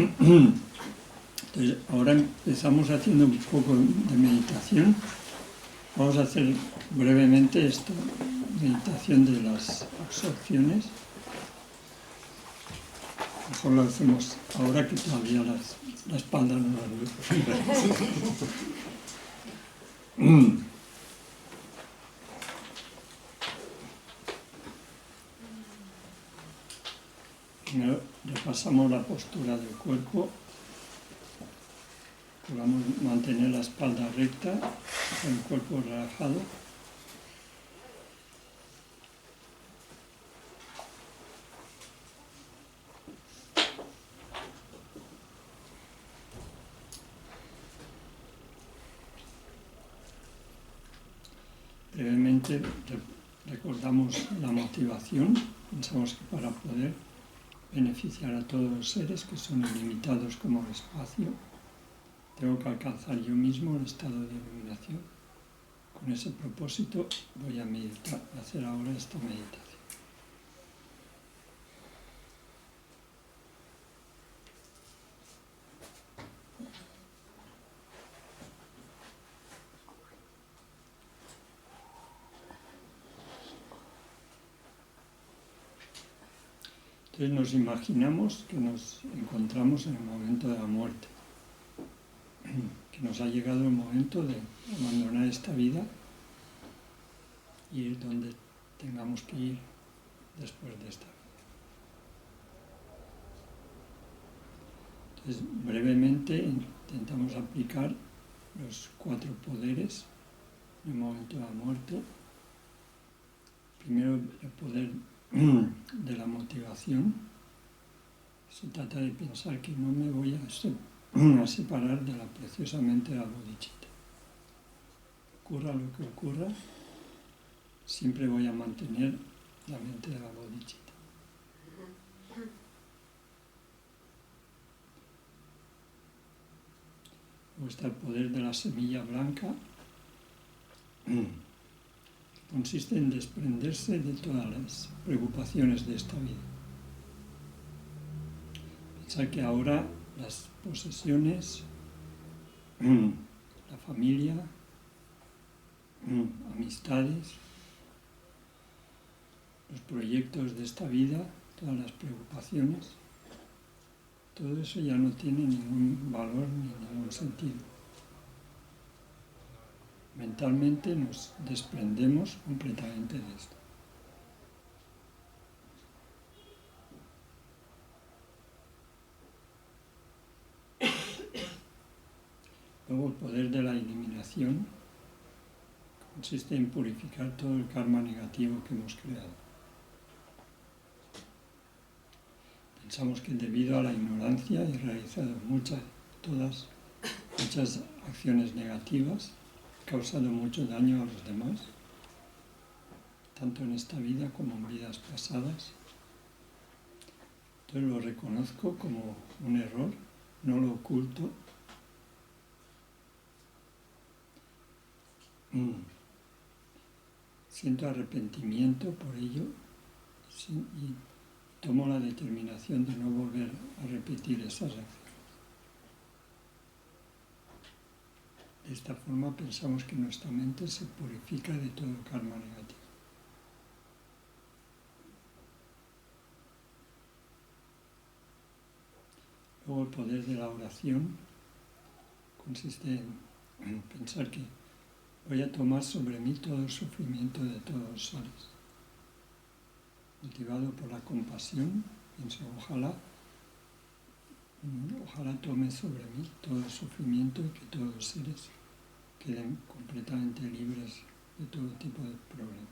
Entonces, ahora empezamos haciendo un poco de meditación. Vamos a hacer brevemente esta meditación de las absorciones. Mejor lo hacemos ahora que todavía la espalda no la duele. Primero repasamos la postura del cuerpo. Procuramos mantener la espalda recta, el cuerpo relajado. Brevemente recordamos la motivación. Pensamos que para poder beneficiar a todos los seres que son ilimitados como el espacio, tengo que alcanzar yo mismo el estado de iluminación. Con ese propósito voy a meditar, a hacer ahora esta meditación. Entonces nos imaginamos que nos encontramos en el momento de la muerte, que nos ha llegado el momento de abandonar esta vida y ir donde tengamos que ir después de esta vida. Entonces, brevemente intentamos aplicar los 4 poderes en el momento de la muerte. Primero, el poder de la motivación. Se trata de pensar que no me voy a separar de la preciosa mente de la bodhicitta. Ocurra lo que ocurra, siempre voy a mantener la mente de la bodhicitta. Luego está el poder de la semilla blanca. Consiste en desprenderse de todas las preocupaciones de esta vida. Pensar que ahora las posesiones, la familia, amistades, los proyectos de esta vida, todas las preocupaciones, todo eso ya no tiene ningún valor ni ningún sentido. Mentalmente nos desprendemos completamente de esto. Luego el poder de la eliminación consiste en purificar todo el karma negativo que hemos creado. Pensamos que debido a la ignorancia he realizado muchas acciones negativas, he causado mucho daño a los demás, tanto en esta vida como en vidas pasadas. Entonces lo reconozco como un error, no lo oculto. Siento arrepentimiento por ello y tomo la determinación de no volver a repetir esas acciones. De esta forma pensamos que nuestra mente se purifica de todo el karma negativo. Luego el poder de la oración consiste en pensar que voy a tomar sobre mí todo el sufrimiento de todos los seres. Motivado por la compasión, pienso ojalá tome sobre mí todo el sufrimiento y que todos los seres queden completamente libres de todo tipo de problemas.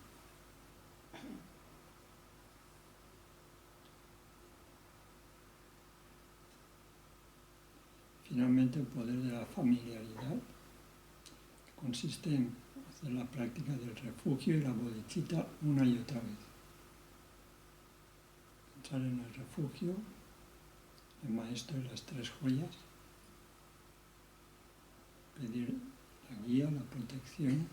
Finalmente, el poder de la familiaridad consiste en hacer la práctica del refugio y la bodhicitta una y otra vez. Entrar en el refugio, el maestro de las 3 joyas, pedir la guía, la protección,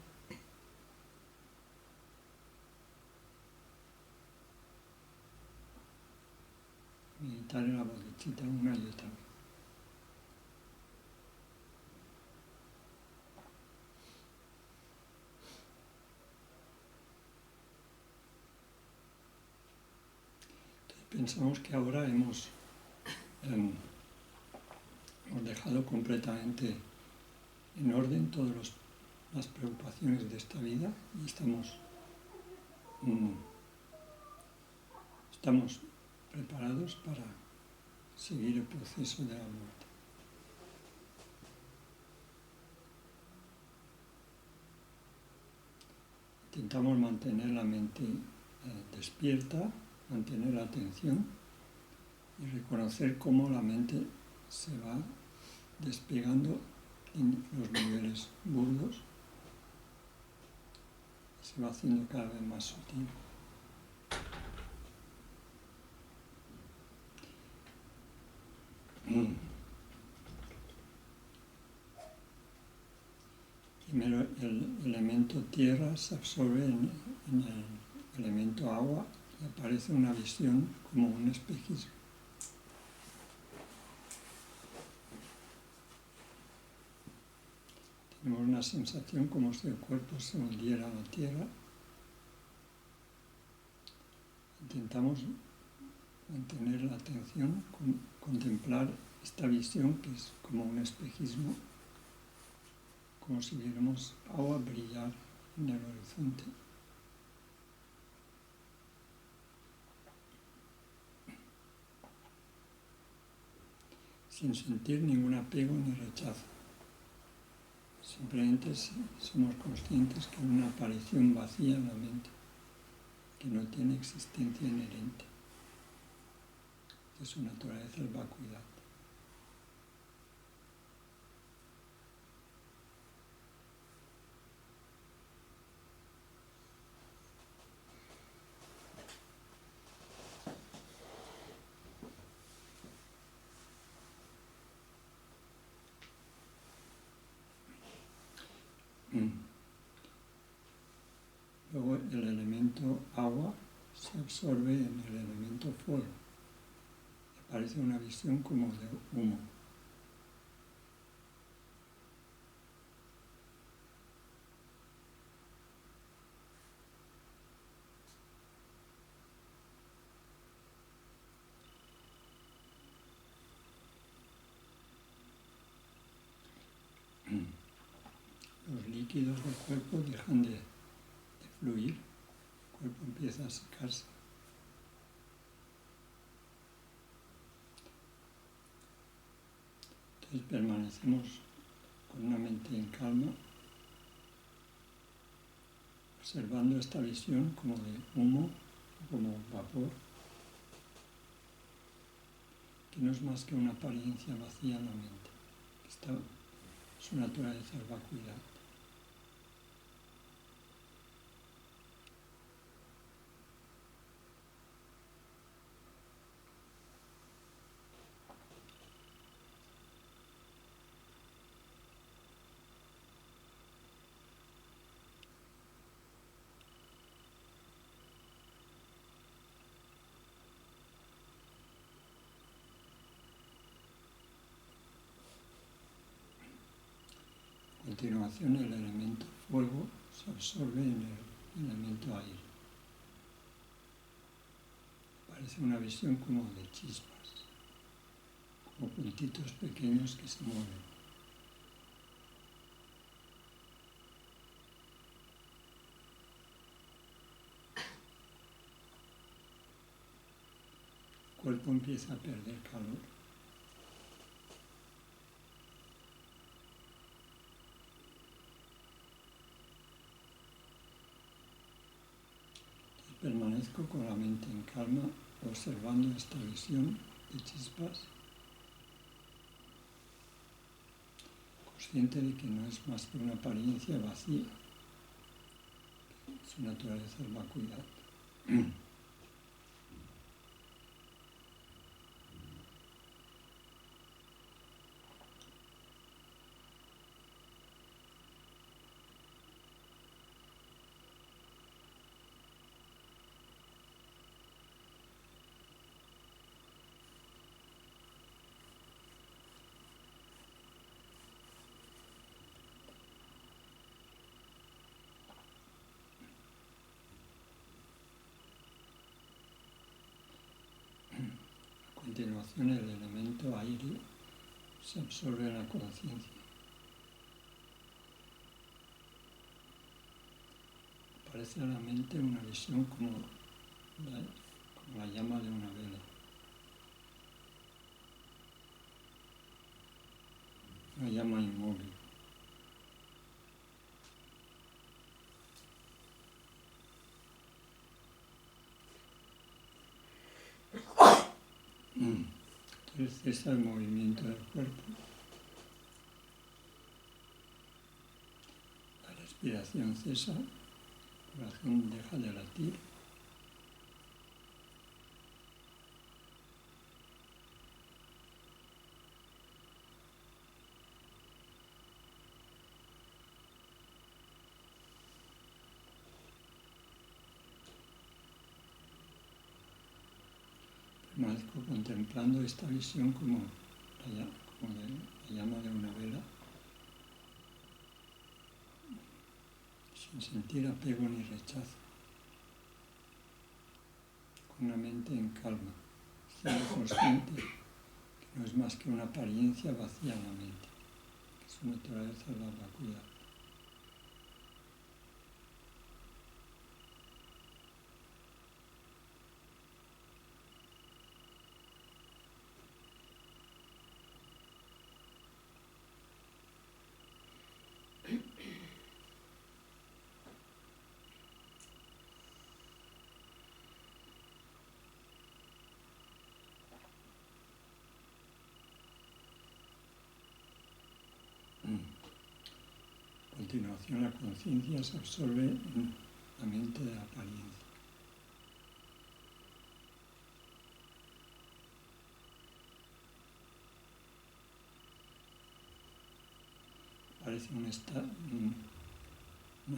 meditar en la bodhicitta una y otra vez. pensamos que ahora hemos dejado completamente en orden todas las preocupaciones de esta vida y estamos preparados para seguir el proceso de la muerte. Intentamos mantener la mente despierta, mantener la atención y reconocer cómo la mente se va despegando en los niveles burdos y se va haciendo cada vez más sutil. Primero el elemento tierra se absorbe en el elemento agua y aparece una visión como un espejismo. Tenemos una sensación como si el cuerpo se hundiera en la tierra. Intentamos mantener la atención, contemplar esta visión que es como un espejismo, como si viéramos agua brillar en el horizonte. Sin sentir ningún apego ni rechazo. Simplemente somos conscientes que hay una aparición vacía en la mente, que no tiene existencia inherente, que su naturaleza es vacuidad. Luego el elemento agua se absorbe en el elemento fuego. Aparece una visión como de humo. Los líquidos del cuerpo dejan de fluir, el cuerpo empieza a secarse. Entonces permanecemos con una mente en calma, observando esta visión como de humo, como vapor, que no es más que una apariencia vacía en la mente. Su naturaleza es vacuidad. A continuación, el elemento fuego se absorbe en el elemento aire. Parece una visión como de chispas, como puntitos pequeños que se mueven. El cuerpo empieza a perder calor. Permanezco con la mente en calma, observando esta visión de chispas, consciente de que no es más que una apariencia vacía, su naturaleza es vacuidad. continuación el elemento aire se absorbe en la conciencia. Aparece a la mente una visión como la llama de una vela. Una llama inmóvil. Entonces cesa el movimiento del cuerpo. La respiración cesa, el corazón deja de latir. Permanezco contemplando esta visión como la llama de una vela, sin sentir apego ni rechazo, con una mente en calma, siendo consciente que no es más que una apariencia vacía en la mente, que su naturaleza es la vacuidad. A continuación, la conciencia se absorbe en la mente de la apariencia. Parece una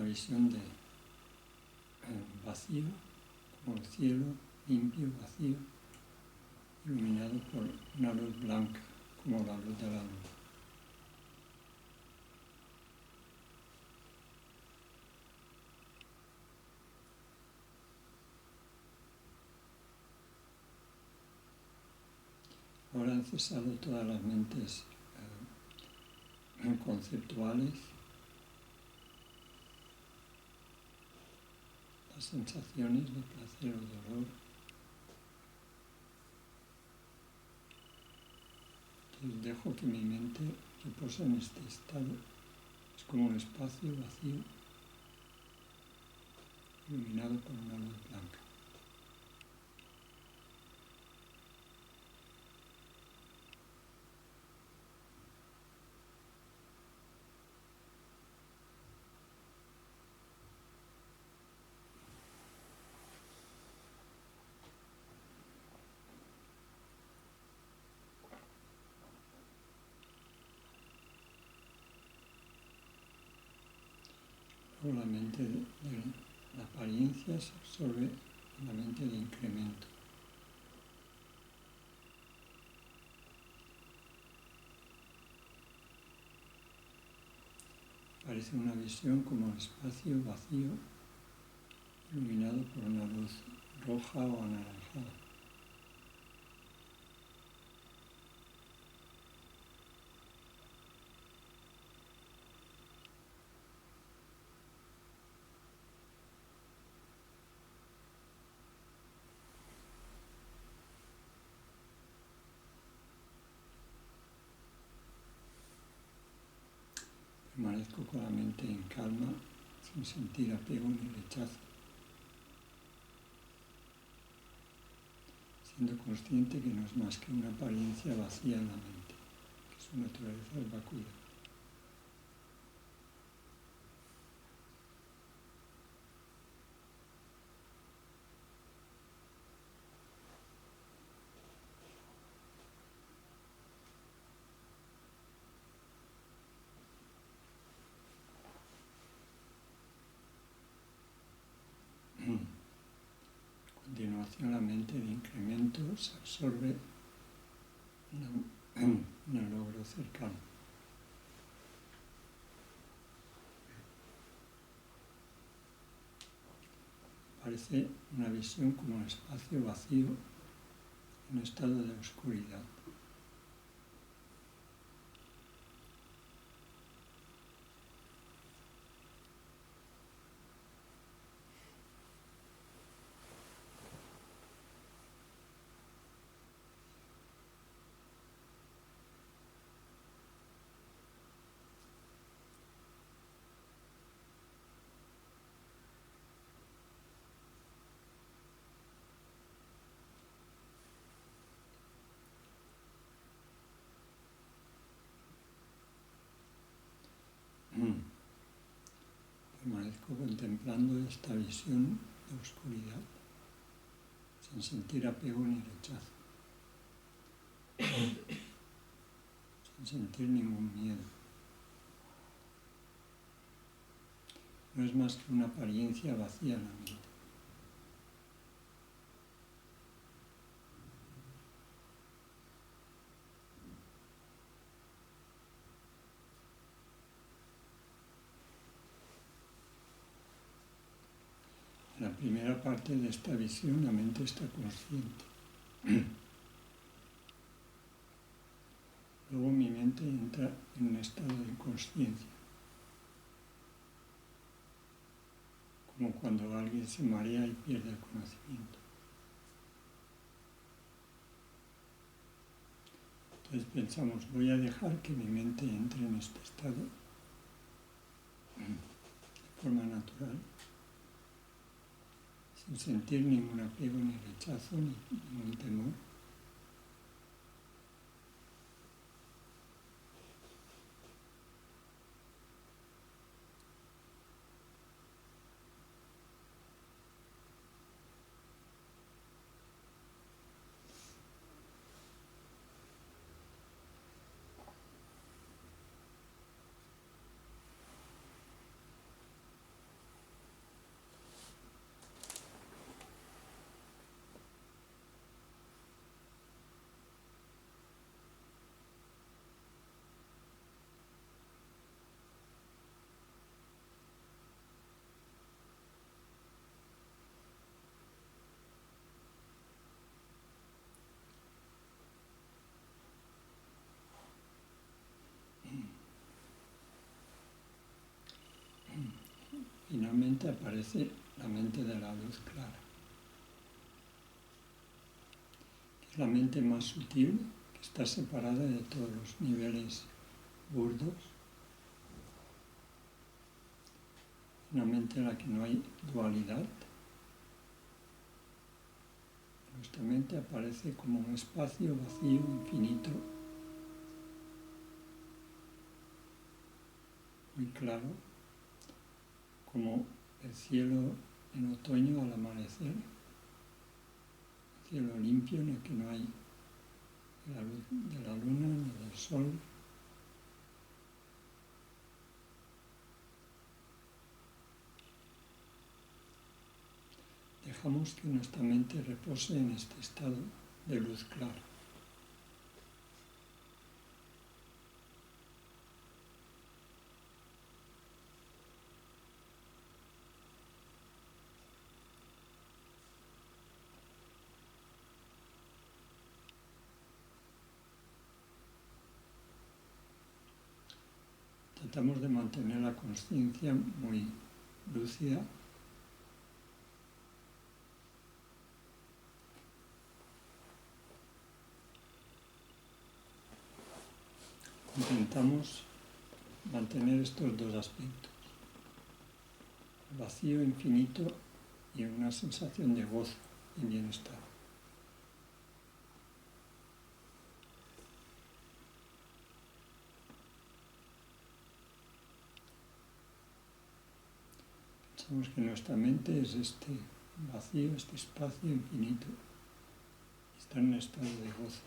visión de vacío, como el cielo, limpio, vacío, iluminado por una luz blanca, como la luz de la luna. Ahora han cesado todas las mentes conceptuales, las sensaciones de placer o dolor. Entonces dejo que mi mente repose en este estado. Es como un espacio vacío, iluminado por una luz blanca. Luego la mente de la apariencia se absorbe en la mente de incremento. Parece una visión como el espacio vacío, iluminado por una luz roja o anaranjada. Permanezco con la mente en calma, sin sentir apego ni rechazo, siendo consciente que no es más que una apariencia vacía en la mente, que su naturaleza es vacuidad. A continuación, la mente de incremento se absorbe en el logro cercano. Parece una visión como un espacio vacío, un estado de oscuridad. Permanezco contemplando esta visión de oscuridad, sin sentir apego ni rechazo, sin sentir ningún miedo. No es más que una apariencia vacía en la mente. En la primera parte de esta visión la mente está consciente. Luego mi mente entra en un estado de inconsciencia, como cuando alguien se marea y pierde el conocimiento. Entonces pensamos, voy a dejar que mi mente entre en este estado de forma natural, sin sentir ningún apego, ni rechazo, ni ningún temor. Finalmente aparece la mente de la luz clara, que es la mente más sutil, que está separada de todos los niveles burdos, una mente en la que no hay dualidad. Nuestra mente aparece como un espacio vacío, infinito, muy claro, como el cielo en otoño al amanecer, un cielo limpio en el que no hay la luz de la luna ni del sol. Dejamos que nuestra mente repose en este estado de luz clara. Tratamos de mantener la conciencia muy lúcida. Intentamos mantener estos dos aspectos, el vacío infinito y una sensación de gozo y bienestar. Pensamos que nuestra mente es este vacío, este espacio infinito, está en un estado de gozo.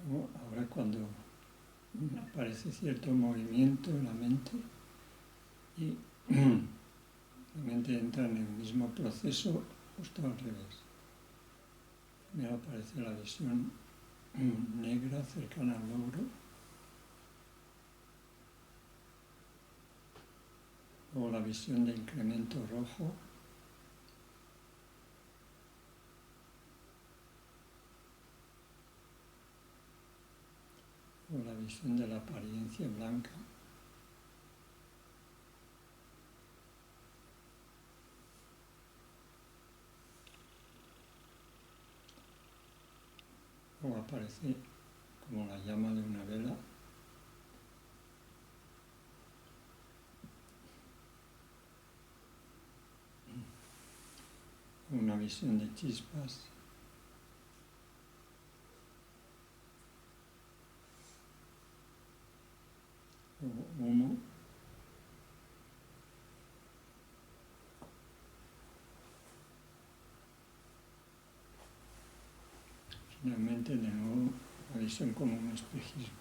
Luego, ahora cuando aparece cierto movimiento en la mente y la mente entra en el mismo proceso justo al revés. Primero aparece la visión negra cercana al logro, luego la visión de incremento rojo, luego la visión de la apariencia blanca, luego aparece como la llama de una vela, una visión de chispas, luego humo, finalmente de nuevo la visión como un espejismo.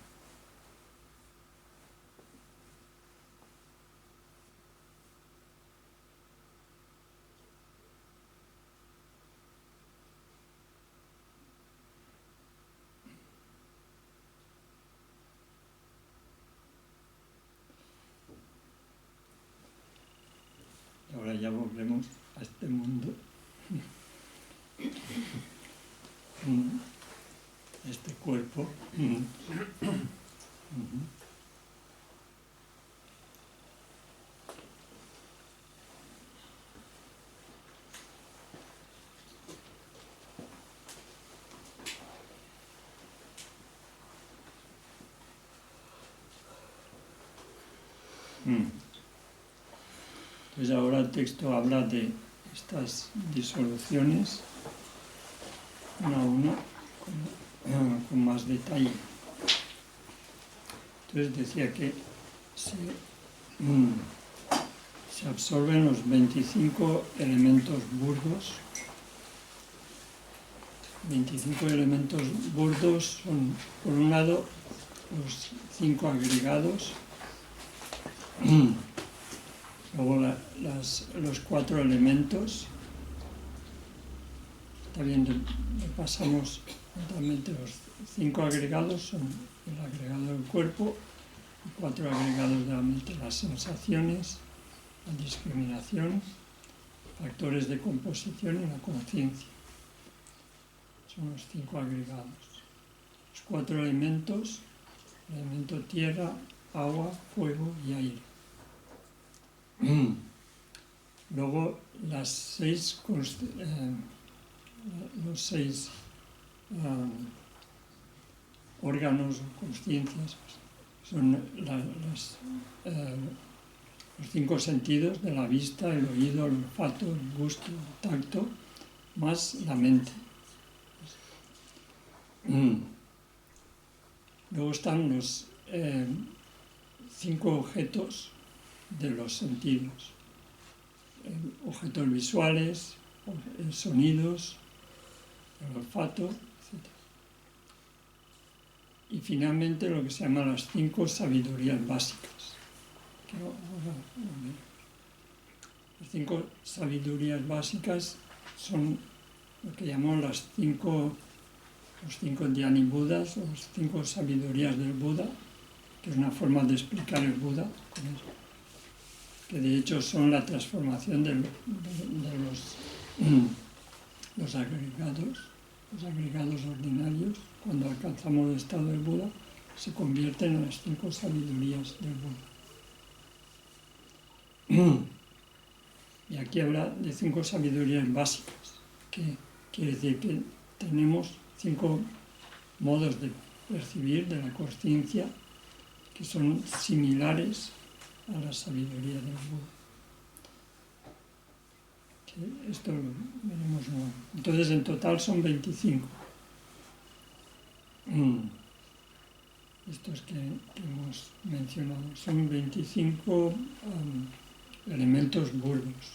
Ahora ya volvemos a este mundo, este cuerpo. Entonces ahora el texto habla de estas disoluciones una a una con más detalle. Entonces decía que se absorben los 25 elementos burdos. 25 elementos burdos son, por un lado, los 5 agregados, luego los 4 elementos. También repasamos totalmente los 5 agregados, son el agregado del cuerpo, y 4 agregados de la mente, las sensaciones, la discriminación, factores de composición y la conciencia. Son los 5 agregados. Los 4 elementos, el elemento tierra, agua, fuego y aire. Luego los 6 órganos o conciencias son los 5 sentidos de la vista, el oído, el olfato, el gusto, el tacto, más la mente. Luego están los 5 objetos de los sentidos, objetos visuales, sonidos, el olfato, etc. Y finalmente lo que se llama las 5 sabidurías básicas. Las 5 sabidurías básicas son lo que llamamos los 5 Dhyani Budas, o las 5 sabidurías del Buda, que es una forma de explicar el Buda, que de hecho son la transformación de los agregados ordinarios. Cuando alcanzamos el estado del Buda, se convierten en las 5 sabidurías del Buda. Y aquí habla de 5 sabidurías básicas, que quiere decir que tenemos 5 modos de percibir de la conciencia que son similares a la sabiduría del Buda. Esto lo veremos luego. Entonces, en total son 25. Estos que hemos mencionado. Son 25 elementos burdos.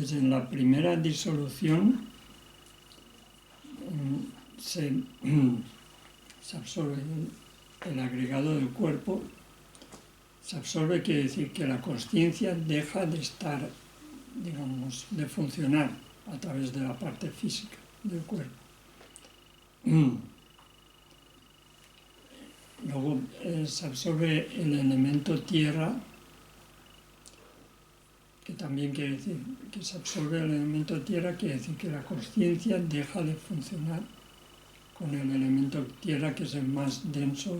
Entonces, en la primera disolución se absorbe el agregado del cuerpo. Se absorbe quiere decir que la consciencia deja de estar, digamos, de funcionar a través de la parte física del cuerpo. Luego se absorbe el elemento tierra, que también quiere decir que se absorbe el elemento tierra, quiere decir que la consciencia deja de funcionar con el elemento tierra, que es el más denso,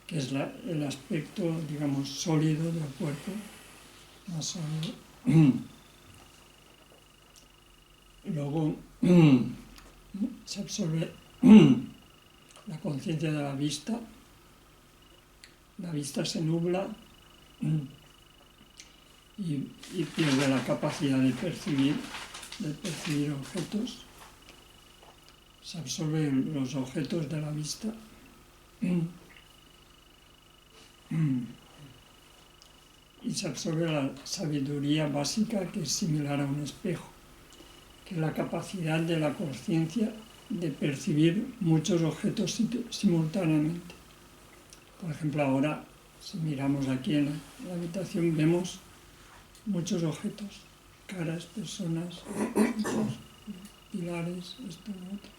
que es el aspecto, digamos, sólido del cuerpo, más sólido. Luego se absorbe la conciencia de la vista se nubla y pierde la capacidad de percibir objetos. Se absorben los objetos de la vista. Y se absorbe la sabiduría básica, que es similar a un espejo, que es la capacidad de la consciencia de percibir muchos objetos simultáneamente. Por ejemplo, ahora, si miramos aquí en la habitación, vemos muchos objetos, caras, personas, pilares, esto, lo otro.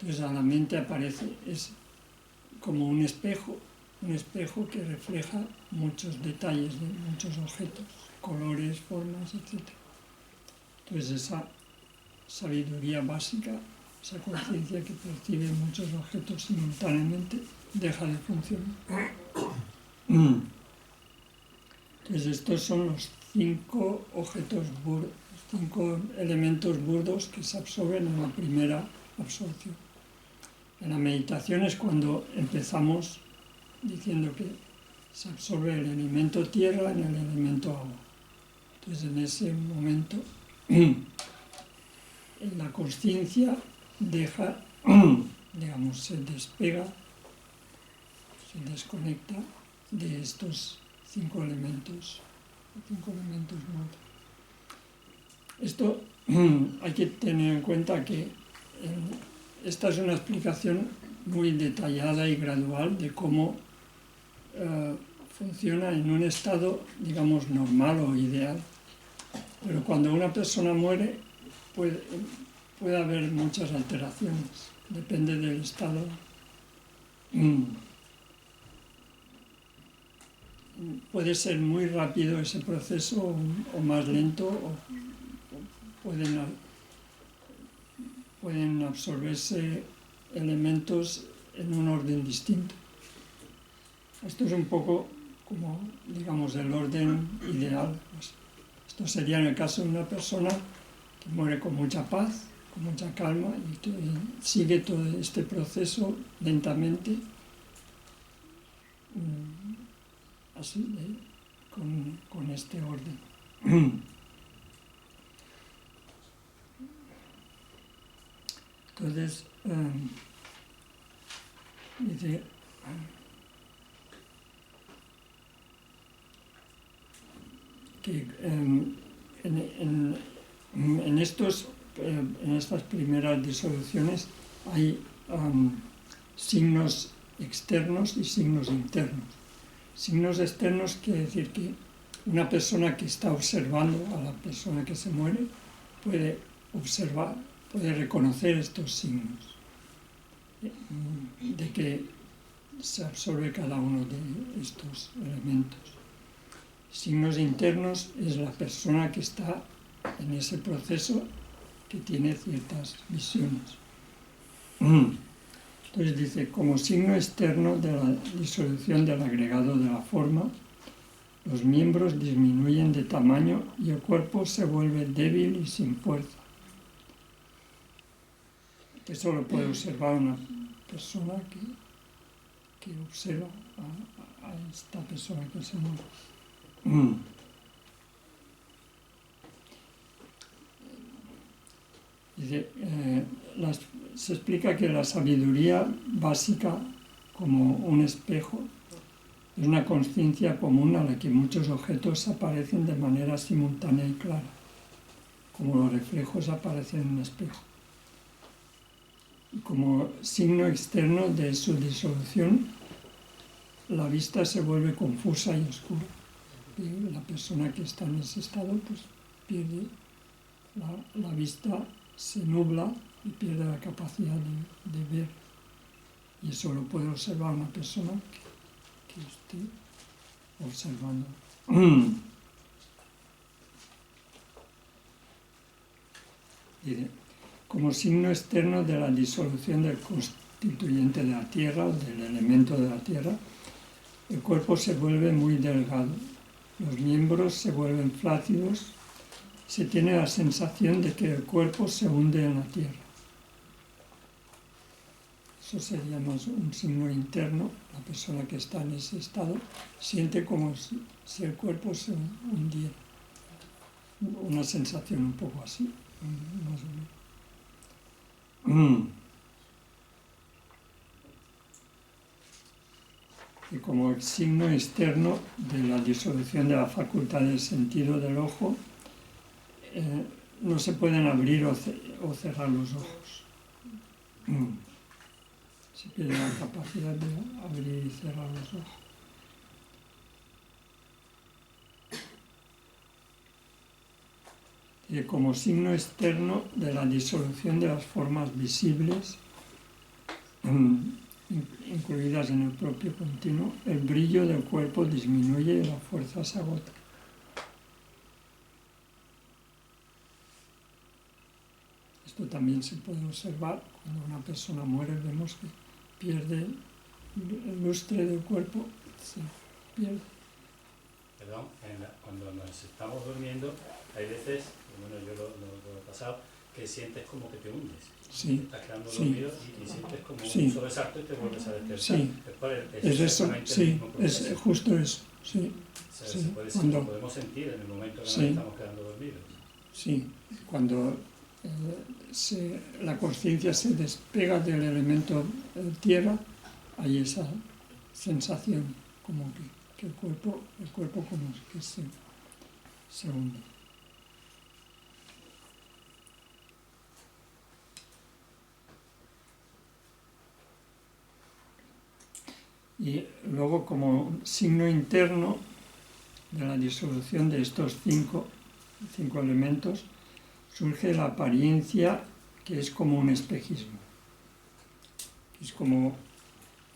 Entonces a la mente aparece, es como un espejo que refleja muchos detalles de muchos objetos, colores, formas, etc. Entonces esa sabiduría básica, esa conciencia que percibe muchos objetos simultáneamente, deja de funcionar. Entonces estos son los 5 objetos burdos, 5 elementos burdos que se absorben en la primera absorción. En la meditación es cuando empezamos diciendo que se absorbe el elemento tierra en el elemento agua. Entonces en ese momento la consciencia deja, digamos, se despega, se desconecta de estos 5 elementos muertos. Esto hay que tener en cuenta que esta es una explicación muy detallada y gradual de cómo funciona en un estado, digamos, normal o ideal. Pero cuando una persona muere puede haber muchas alteraciones, depende del estado. Puede ser muy rápido ese proceso o más lento, o pueden absorberse elementos en un orden distinto. Esto es un poco como, digamos, el orden ideal. Esto sería en el caso de una persona que muere con mucha paz, con mucha calma y que sigue todo este proceso lentamente, así, con este orden. Entonces, dice, que en estas primeras disoluciones hay signos externos y signos internos. Signos externos quiere decir que una persona que está observando a la persona que se muere puede observar, puede reconocer estos signos de que se absorbe cada uno de estos elementos. Signos internos es la persona que está en ese proceso, que tiene ciertas visiones. Entonces dice, como signo externo de la disolución del agregado de la forma, los miembros disminuyen de tamaño y el cuerpo se vuelve débil y sin fuerza. Eso lo puede observar una persona que observa a esta persona que se muere. Dice, se explica que la sabiduría básica, como un espejo, es una consciencia común a la que muchos objetos aparecen de manera simultánea y clara. como los reflejos aparecen en un espejo. Y como signo externo de su disolución, la vista se vuelve confusa y oscura. Y la persona que está en ese estado pues pierde la vista, se nubla y pierde la capacidad de ver. Y eso lo puede observar una persona que esté observando. Como signo externo de la disolución del constituyente de la tierra o del elemento de la tierra, el cuerpo se vuelve muy delgado, los miembros se vuelven flácidos, se tiene la sensación de que el cuerpo se hunde en la tierra. Eso sería más un signo interno. La persona que está en ese estado siente como si el cuerpo se hundiera. Una sensación un poco así, más o menos. Y como signo externo de la disolución de la facultad del sentido del ojo, no se pueden abrir o cerrar los ojos. Se pierde la capacidad de abrir y cerrar los ojos. Y como signo externo de la disolución de las formas visibles, incluidas en el propio continuo, el brillo del cuerpo disminuye y la fuerza se agota. Esto también se puede observar cuando una persona muere, vemos que pierde el lustre del cuerpo, se pierde. Perdón, cuando nos estamos durmiendo, hay veces, bueno, yo lo he pasado, que sientes como que te hundes. Sí, estás quedando sí, dormido y sientes como sí, un sobresalto y te vuelves a despertar. sí, Es eso, sí, es justo eso, sí. O sea, Sí, lo podemos sentir en el momento que sí, nos estamos quedando dormidos. Sí, cuando la conciencia se despega del elemento tierra, hay esa sensación como que el cuerpo como que se hunde. Y luego, como signo interno de la disolución de estos cinco elementos, surge la apariencia que es como un espejismo. Es como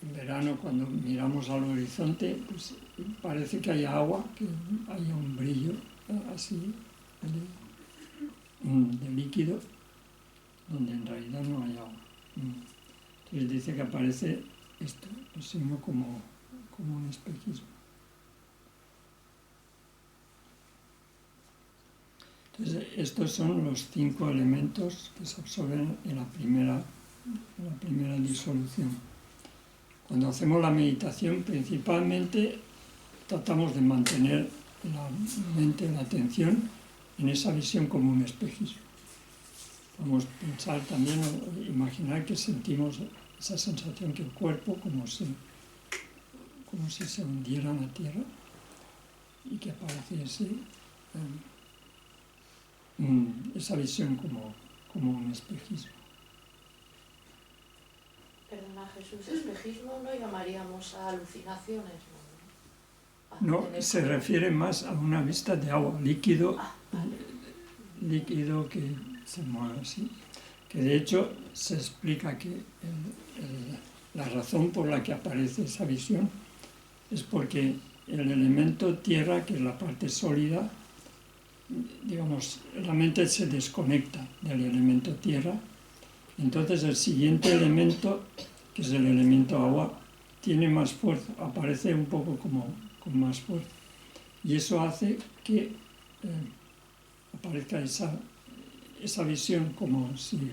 en verano cuando miramos al horizonte, pues parece que hay agua, que haya un brillo así de líquido, donde en realidad no hay agua. Entonces dice que aparece esto, el signo como un espejismo. Entonces, estos son los 5 elementos que se absorben en la primera disolución. Cuando hacemos la meditación, principalmente tratamos de mantener la mente, la atención en esa visión como un espejismo. Podemos pensar también, imaginar que sentimos esa sensación que el cuerpo como si se hundiera en la tierra y que apareciese esa visión como un espejismo. Perdona, Jesús, espejismo no llamaríamos a alucinaciones, ¿no? No, se refiere más a una vista de agua, líquido, líquido que se mueve así. Que de hecho se explica que la razón por la que aparece esa visión es porque el elemento tierra, que es la parte sólida, digamos, la mente se desconecta del elemento tierra. Entonces el siguiente elemento, que es el elemento agua, tiene más fuerza, aparece un poco como con más fuerza. Y eso hace que aparezca esa visión como si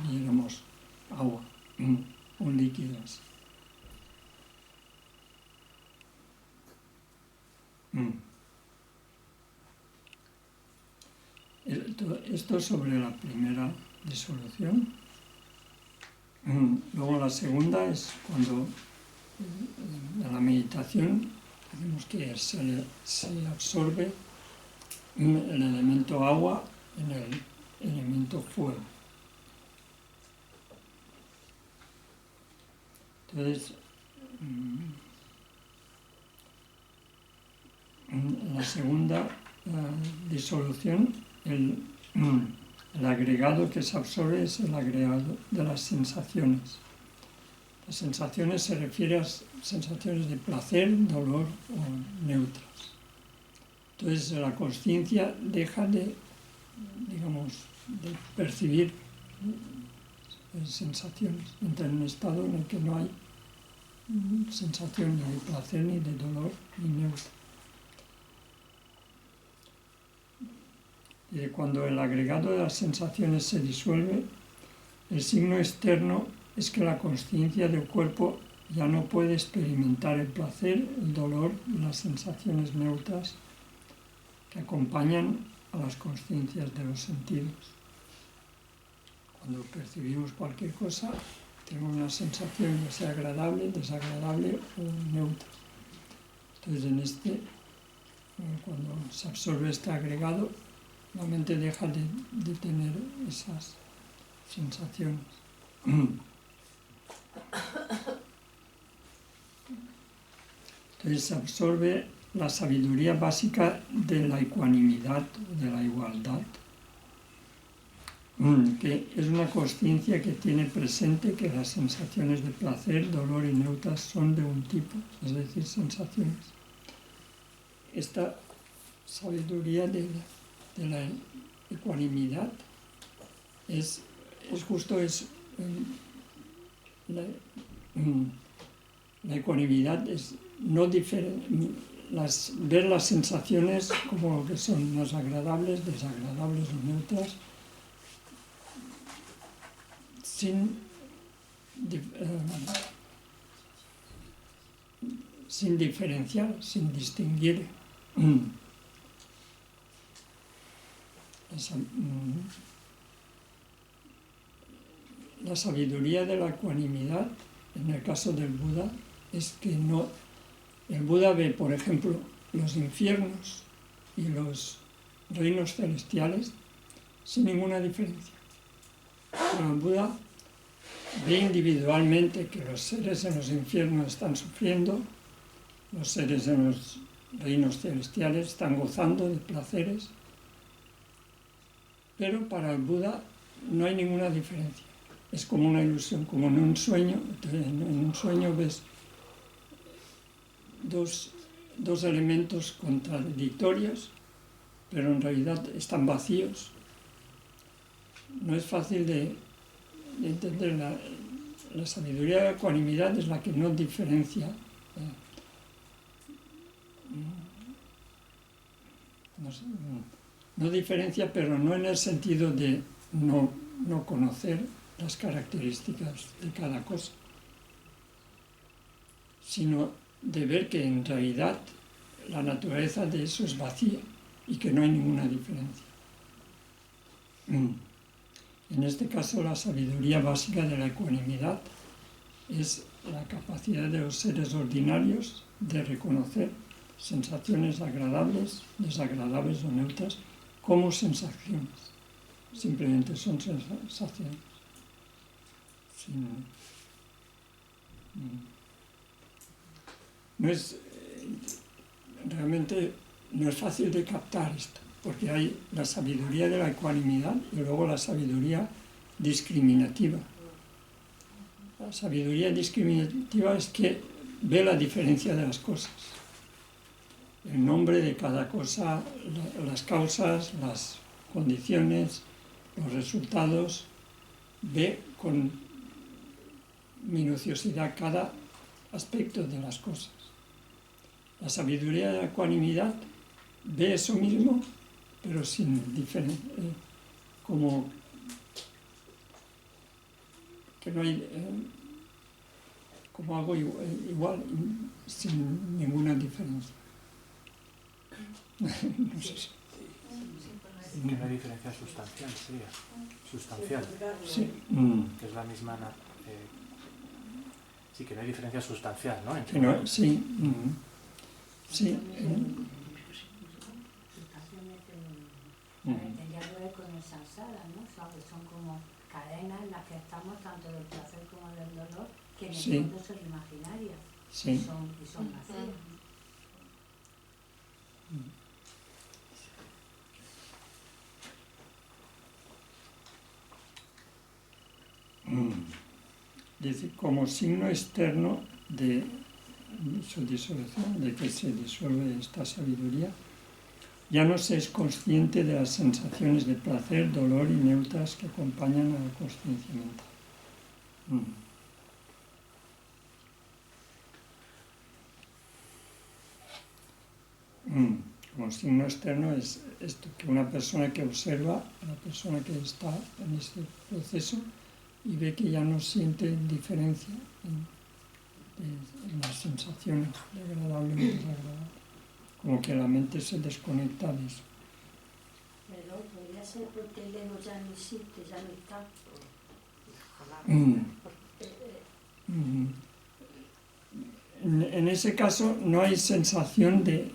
viéramos agua, un líquido así. Esto sobre la primera disolución. Luego la segunda es cuando en la meditación vemos que se absorbe el elemento agua en el elemento fuego. Entonces, la segunda disolución, el agregado que se absorbe es el agregado de las sensaciones. Las sensaciones se refieren a sensaciones de placer, dolor o neutras. Entonces la consciencia deja de, digamos, de percibir sensaciones, entra en un estado en el que no hay sensación ni de placer, ni de dolor, ni neutro. Y cuando el agregado de las sensaciones se disuelve, el signo externo es que la consciencia del cuerpo ya no puede experimentar el placer, el dolor y las sensaciones neutras que acompañan a las consciencias de los sentidos. Cuando percibimos cualquier cosa, tenemos una sensación ya sea agradable, desagradable o neutra. Entonces, cuando se absorbe este agregado, la mente deja de tener esas sensaciones. Entonces se absorbe la sabiduría básica de la ecuanimidad, de la igualdad, que es una consciencia que tiene presente que las sensaciones de placer, dolor y neutras son de un tipo, es decir, sensaciones. Esta sabiduría de la ecuanimidad la ecuanimidad es no ver las sensaciones como que son las agradables, desagradables o neutras, sin diferenciar, sin distinguir. La sabiduría de la ecuanimidad, en el caso del Buda, es que el Buda ve, por ejemplo, los infiernos y los reinos celestiales sin ninguna diferencia. Pero el Buda ve individualmente que los seres en los infiernos están sufriendo, los seres en los reinos celestiales están gozando de placeres, pero para el Buda no hay ninguna diferencia. Es como una ilusión, como en un sueño. En un sueño ves dos elementos contradictorios, pero en realidad están vacíos. No es fácil de entender. La sabiduría de la ecuanimidad es la que no diferencia. No diferencia, pero no en el sentido de no conocer las características de cada cosa, sino de ver que en realidad la naturaleza de eso es vacía y que no hay ninguna diferencia. En este caso, la sabiduría básica de la ecuanimidad es la capacidad de los seres ordinarios de reconocer sensaciones agradables, desagradables o neutras como sensaciones. Simplemente son sensaciones. Realmente no es fácil de captar esto, porque hay la sabiduría de la ecuanimidad y luego la sabiduría discriminativa. La sabiduría discriminativa es que ve la diferencia de las cosas, el nombre de cada cosa, las causas, las condiciones, los resultados, ve con minuciosidad cada aspecto de las cosas. La sabiduría de la ecuanimidad ve eso mismo, pero sin diferencia, como que no hay, como algo igual, sin ninguna diferencia. No sé si. Que no hay diferencia sustancial, sería. Sustancial. Sí. Que es la misma. Sí, que no hay diferencia sustancial, ¿no? Que no, sí. Sí. Entenderlo con el ensanchadas, ¿no? Son como cadenas en las que estamos, tanto del placer como del dolor, que en el Sí. fondo son imaginarias Sí. y son vacías. Dice, como signo externo de su disolución, de que se disuelve esta sabiduría, ya no se es consciente de las sensaciones de placer, dolor y neutras que acompañan a la consciencia mental. Como signo externo es esto, que una persona que observa a la persona que está en ese proceso y ve que ya no siente diferencia en las sensaciones de agradable y desagradable, como que la mente se desconecta de eso. Pero podría ser porque el ego ya no existe, ya no está. En ese caso no hay sensación de,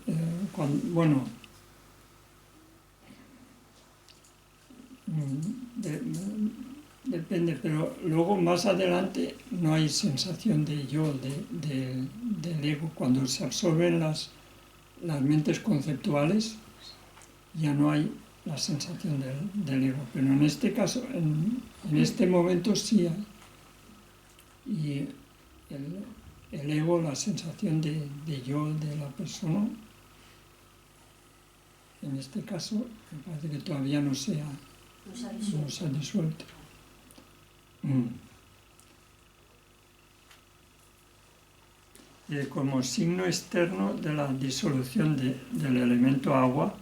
depende, pero luego más adelante no hay sensación de yo, del ego. Cuando se absorben las mentes conceptuales ya no hay la sensación del ego, pero en este caso, en este momento sí hay. Y el ego, la sensación de yo, de la persona, en este caso me parece que todavía no se ha disuelto. Como signo externo de la disolución del elemento agua,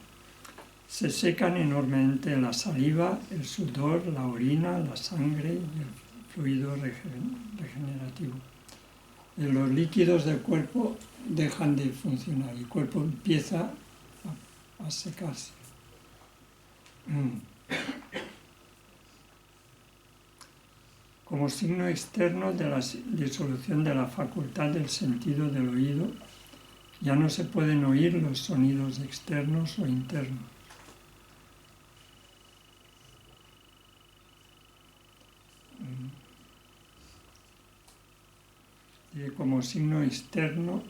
se secan enormemente la saliva, el sudor, la orina, la sangre y el fluido regenerativo. Los líquidos del cuerpo dejan de funcionar y el cuerpo empieza a secarse. Como signo externo de la disolución de la facultad del sentido del oído, ya no se pueden oír los sonidos externos o internos. Como signo externo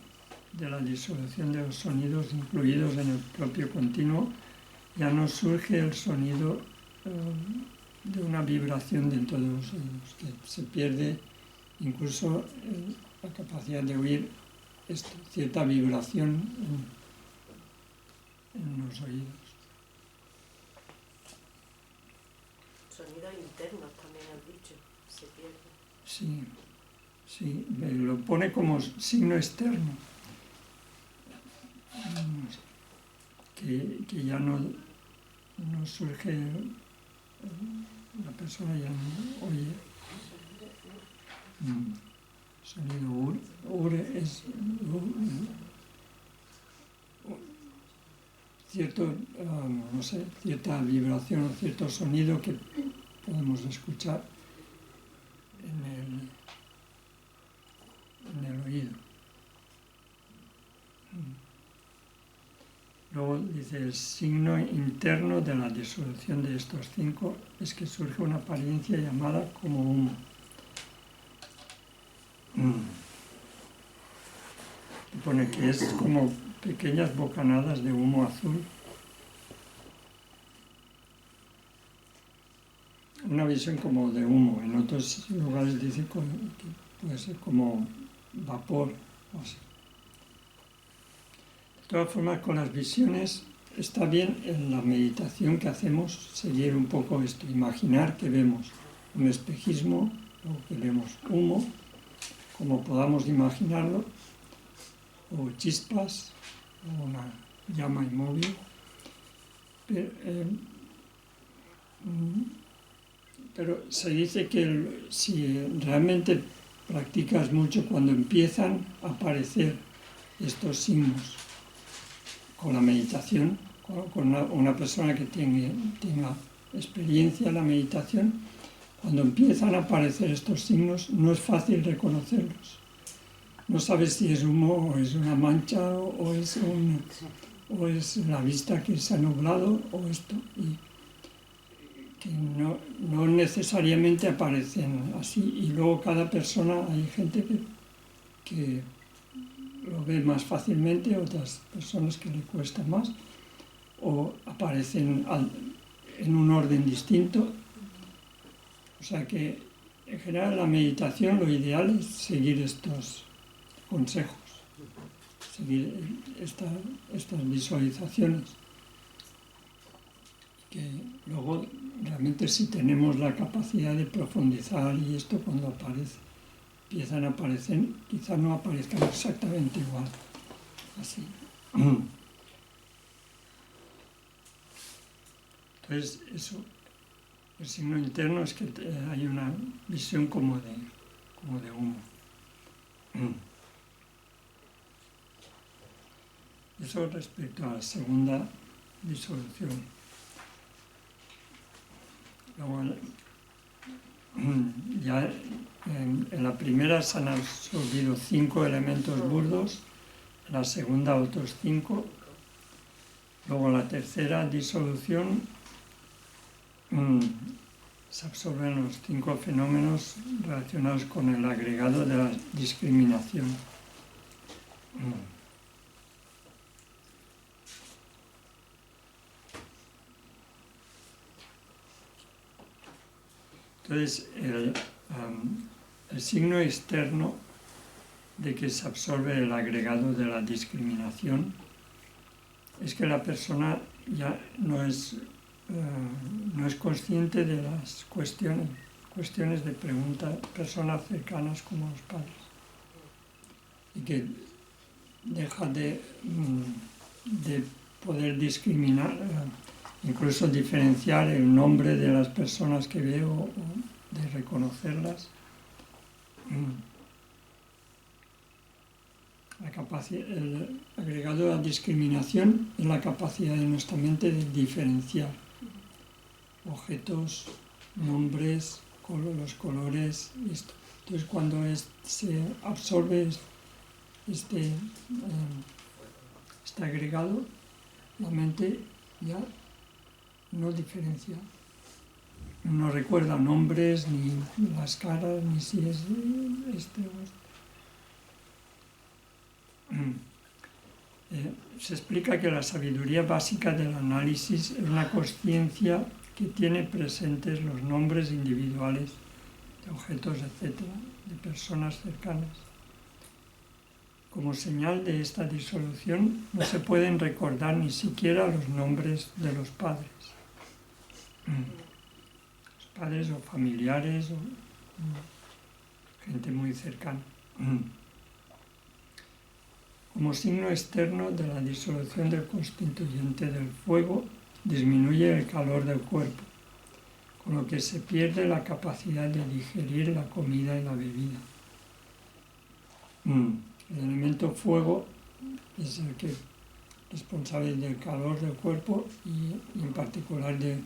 de la disolución de los sonidos incluidos en el propio continuo, ya no surge el sonido de una vibración dentro de los oídos, que se pierde incluso la capacidad de oír cierta vibración en los oídos. Sonidos internos también has dicho, se pierde. Sí, lo pone como signo externo, que ya no surge, la persona ya no oye. Sonido es cierta vibración o cierto sonido que podemos escuchar en el oído. Luego dice, el signo interno de la disolución de estos 5 es que surge una apariencia llamada como humo. Pone que es como pequeñas bocanadas de humo azul. Una visión como de humo. En otros lugares dice que puede ser como vapor o así. De todas formas, con las visiones está bien en la meditación que hacemos seguir un poco esto, imaginar que vemos un espejismo o que vemos humo, como podamos imaginarlo, o chispas, o una llama inmóvil. Pero se dice que si realmente practicas mucho, cuando empiezan a aparecer estos signos con la meditación, con una persona que tenga experiencia en la meditación, cuando empiezan a aparecer estos signos no es fácil reconocerlos. No sabes si es humo o es una mancha o es la vista que se ha nublado o esto. Y no necesariamente aparecen así. Y luego cada persona, hay gente que lo ve más fácilmente, otras personas que le cuesta más, o aparecen en un orden distinto. O sea que en general la meditación lo ideal es seguir estos consejos, seguir estas visualizaciones. Que luego realmente si tenemos la capacidad de profundizar y esto cuando empiezan a aparecer, quizá no aparezcan exactamente igual, así. Entonces eso, el signo interno es que hay una visión como de humo. Eso respecto a la segunda disolución. Luego, ya en la primera se han absorbido 5 elementos burdos, en la segunda otros 5, luego la tercera disolución se absorben los 5 fenómenos relacionados con el agregado de la discriminación. Entonces, el signo externo de que se absorbe el agregado de la discriminación es que la persona ya no es consciente de las cuestiones de personas cercanas como los padres, y que deja de poder discriminar, incluso diferenciar el nombre de las personas que veo o de reconocerlas. El agregado a la discriminación es la capacidad de nuestra mente de diferenciar objetos, nombres, los colores, esto. Entonces cuando se absorbe este agregado, la mente ya no diferencia, no recuerda nombres, ni las caras, ni si es este o este. Se explica que la sabiduría básica del análisis es una consciencia que tiene presentes los nombres individuales de objetos, etc., de personas cercanas. Como señal de esta disolución no se pueden recordar ni siquiera los nombres de los padres. Los padres o familiares o gente muy cercana. Como signo externo de la disolución del constituyente del fuego, disminuye el calor del cuerpo, con lo que se pierde la capacidad de digerir la comida y la bebida. El elemento fuego es el que es responsable del calor del cuerpo y en particular del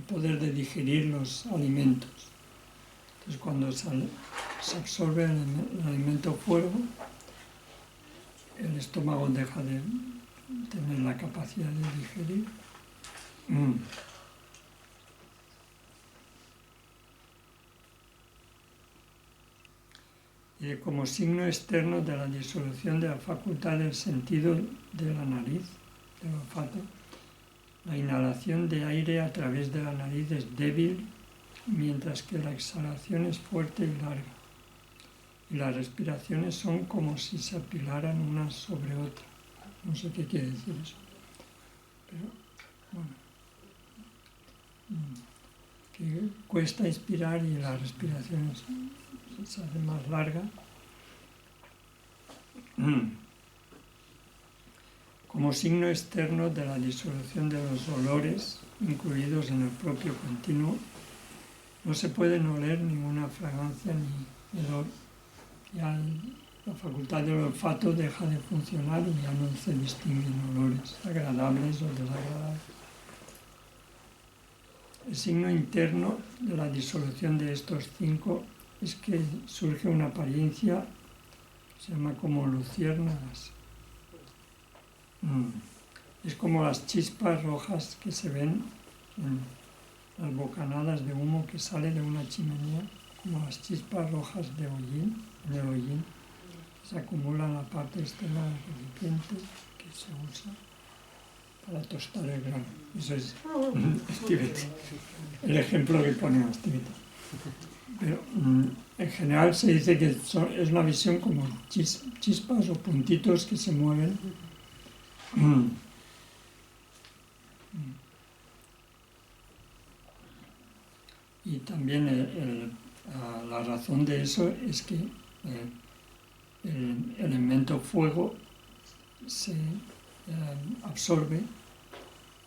poder de digerir los alimentos. Entonces cuando se absorbe el alimento fuego, el estómago deja de tener la capacidad de digerir. Y como signo externo de la disolución de la facultad del sentido de la nariz, del olfato, la inhalación de aire a través de la nariz es débil, mientras que la exhalación es fuerte y larga. Y las respiraciones son como si se apilaran una sobre otra. No sé qué quiere decir eso. Pero, bueno, que cuesta inspirar y la respiración se hace más larga. Como signo externo de la disolución de los olores incluidos en el propio continuo, no se pueden oler ninguna fragancia ni hedor. Ya la facultad del olfato deja de funcionar y ya no se distinguen olores agradables o desagradables. El signo interno de la disolución de estos 5 es que surge una apariencia que se llama como luciérnagas. Es como las chispas rojas que se ven son las bocanadas de humo que sale de una chimenea, como las chispas rojas de hollín, en el hollín, que se acumulan en la parte externa del recipiente que se usa para tostar el grano. Eso es Tibet. El ejemplo que ponemos Tibet. Pero en general se dice que es una visión como chispas o puntitos que se mueven. Y también la razón de eso es que el elemento fuego se absorbe,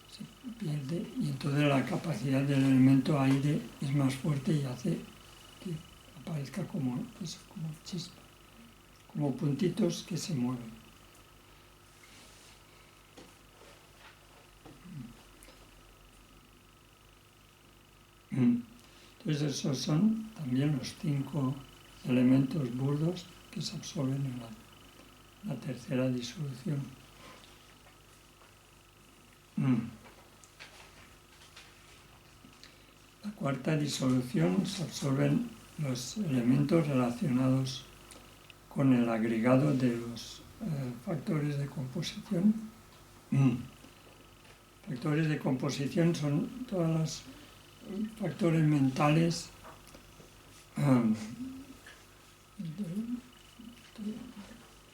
se pierde, y entonces la capacidad del elemento aire es más fuerte y hace que aparezca como chispa, como puntitos que se mueven. Entonces esos son también los 5 elementos burdos que se absorben en la tercera disolución. La cuarta disolución se absorben los elementos relacionados con el agregado de los factores de composición. Factores de composición son todos los factores mentales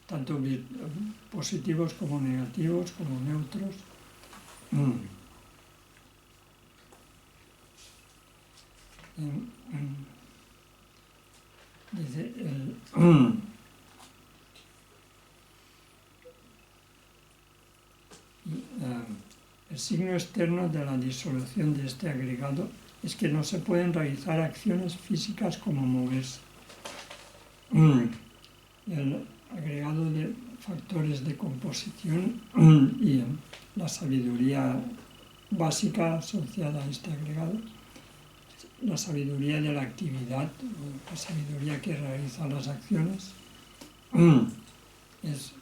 tanto positivos como negativos, como neutros. Dice el signo externo de la disolución de este agregado es que no se pueden realizar acciones físicas como moverse. El agregado de factores de composición y la sabiduría básica asociada a este agregado, la sabiduría de la actividad, la sabiduría que realiza las acciones, es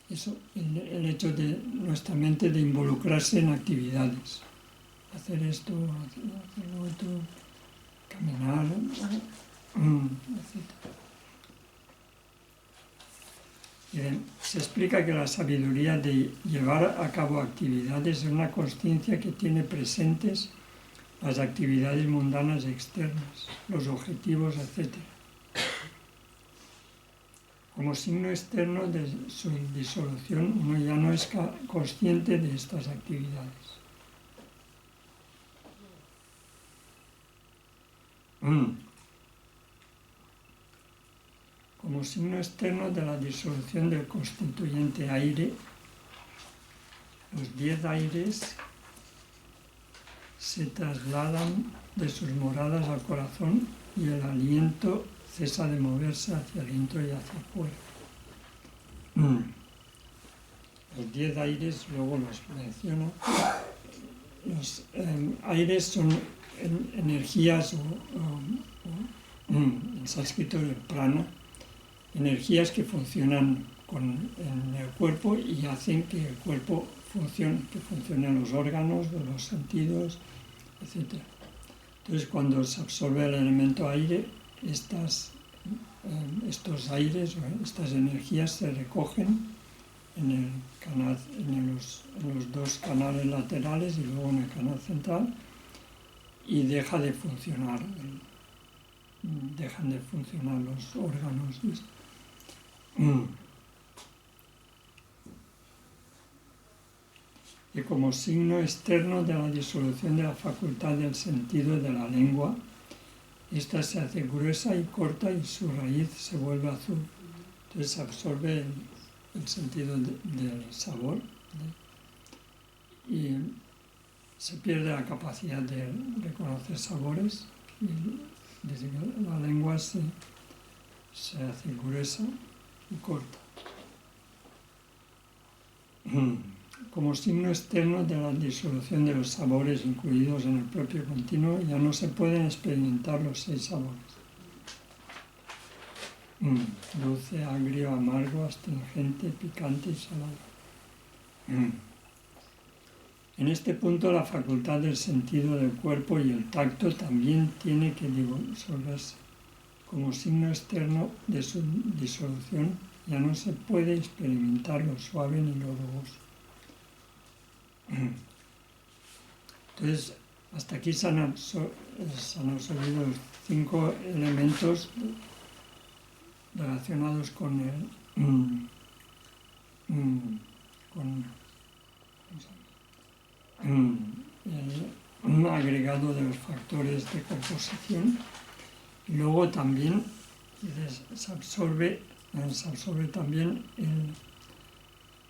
eso, el hecho de nuestra mente de involucrarse en actividades, hacer esto, hacer lo otro, caminar, etc. Se explica que la sabiduría de llevar a cabo actividades es una consciencia que tiene presentes las actividades mundanas externas, los objetivos, etc. Como signo externo de su disolución, uno ya no es consciente de estas actividades. Como signo externo de la disolución del constituyente aire, los 10 aires se trasladan de sus moradas al corazón y el aliento cesa de moverse hacia adentro y hacia afuera. Los 10 aires, luego los menciona. Los aires son energías, en sánscrito el prana, energías que funcionan en el cuerpo y hacen que el cuerpo funcione, que funcionen los órganos, los sentidos, etc. Entonces, cuando se absorbe el elemento aire, estos aires, estas energías se recogen en los 2 canales laterales y luego en el canal central y dejan de funcionar los órganos. Y como signo externo de la disolución de la facultad del sentido de la lengua, esta se hace gruesa y corta y su raíz se vuelve azul. Entonces se absorbe el sentido del sabor y se pierde la capacidad de reconocer sabores y desde que la lengua se hace gruesa y corta. Como signo externo de la disolución de los sabores incluidos en el propio continuo, ya no se pueden experimentar los 6 sabores. Dulce, agrio, amargo, astringente, picante y salado. En este punto la facultad del sentido del cuerpo y el tacto también tiene que disolverse. Como signo externo de su disolución ya no se puede experimentar lo suave ni lo rugoso. Entonces, hasta aquí se han absorbido los 5 elementos relacionados con un agregado de los factores de composición. Y luego también se absorbe también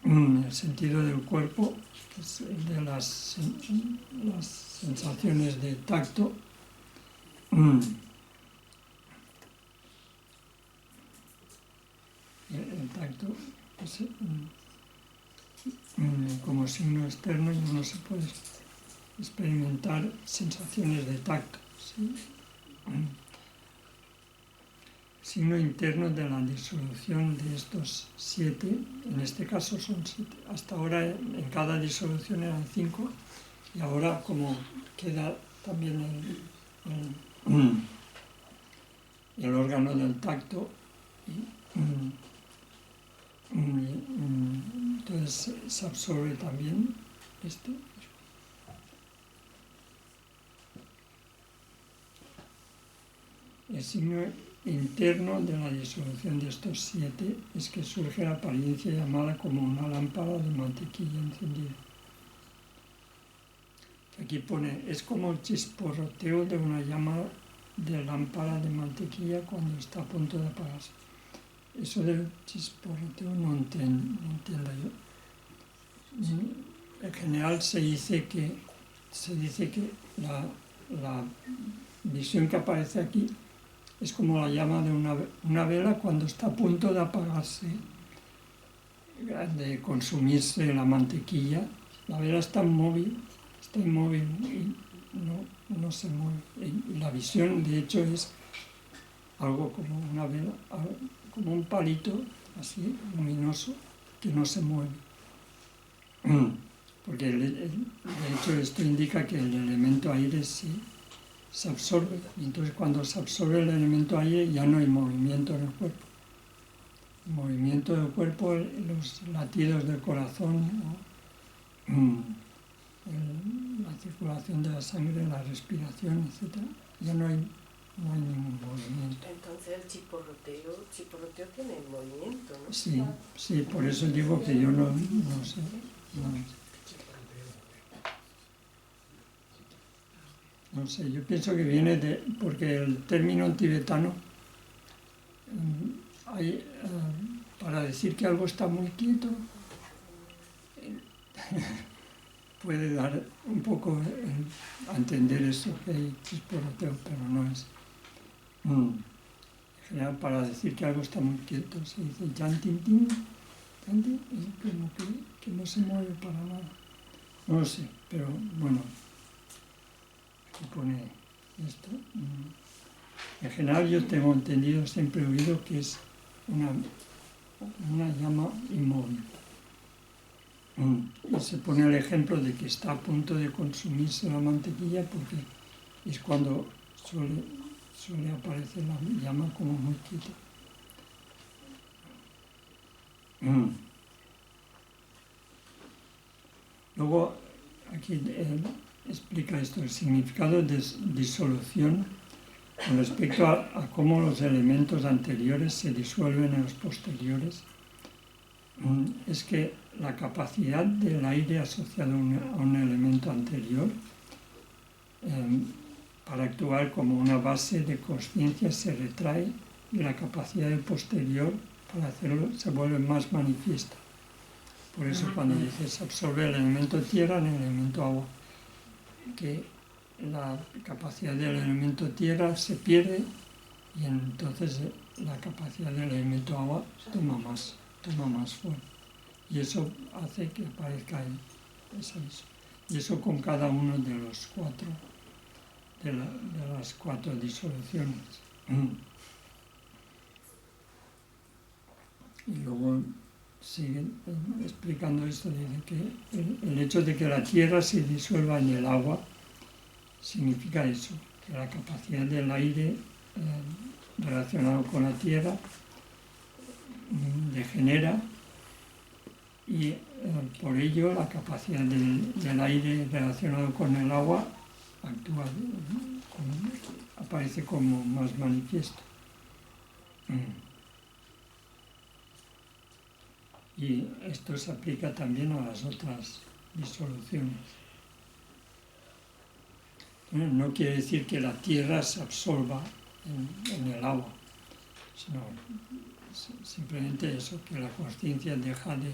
el sentido del cuerpo, que es el de las sensaciones de tacto. El tacto es como signo externo y no se puede experimentar sensaciones de tacto, ¿sí? Signo interno de la disolución de estos 7, en este caso son 7. Hasta ahora en cada disolución eran 5 y ahora como queda también el órgano del tacto, entonces se absorbe también este. El signo interno de la disolución de estos 7 es que surge la apariencia llamada como una lámpara de mantequilla encendida. Aquí pone, es como el chisporroteo de una llama de lámpara de mantequilla cuando está a punto de apagarse. Eso del chisporroteo no entiendo yo. En general se dice que la visión que aparece aquí es como la llama de una vela cuando está a punto de apagarse, de consumirse la mantequilla. La vela está inmóvil y no se mueve. Y la visión, de hecho, es algo como una vela, como un palito así luminoso que no se mueve. Porque de hecho esto indica que el elemento aire se absorbe, y entonces cuando se absorbe el elemento aire ya no hay movimiento en el cuerpo. El movimiento del cuerpo, los latidos del corazón, la circulación de la sangre, la respiración, etc., ya no hay ningún movimiento. Entonces el chisporroteo tiene movimiento, ¿no? Sí, por eso digo que yo no sé. No sé, yo pienso que viene porque el término en tibetano para decir que algo está muy quieto puede dar un poco a entender eso que hay chisporroteo, pero no es. En general, para decir que algo está muy quieto se dice yantintin, y como que no se mueve para nada. No lo sé, pero bueno. Aquí pone esto. En general yo tengo entendido, siempre he oído que es una llama inmóvil. Y se pone el ejemplo de que está a punto de consumirse la mantequilla porque es cuando suele aparecer la llama como muy quieta. Luego aquí explica esto, el significado de disolución con respecto a cómo los elementos anteriores se disuelven en los posteriores. Es que la capacidad del aire asociado a un elemento anterior para actuar como una base de conciencia se retrae y la capacidad del posterior para hacerlo se vuelve más manifiesta. Por eso cuando dices absorbe el elemento tierra en el elemento agua, que la capacidad del elemento tierra se pierde y entonces la capacidad del elemento agua toma más fuerza. Y eso hace que aparezca esa visión. Y eso con cada uno de los 4, de las 4 disoluciones. Y luego sigue explicando esto, dice que el hecho de que la tierra se disuelva en el agua significa eso, que la capacidad del aire relacionado con la tierra degenera y por ello la capacidad del aire relacionado con el agua aparece como más manifiesto. Y esto se aplica también a las otras disoluciones. No quiere decir que la tierra se absorba en el agua, sino simplemente eso, que la consciencia deja de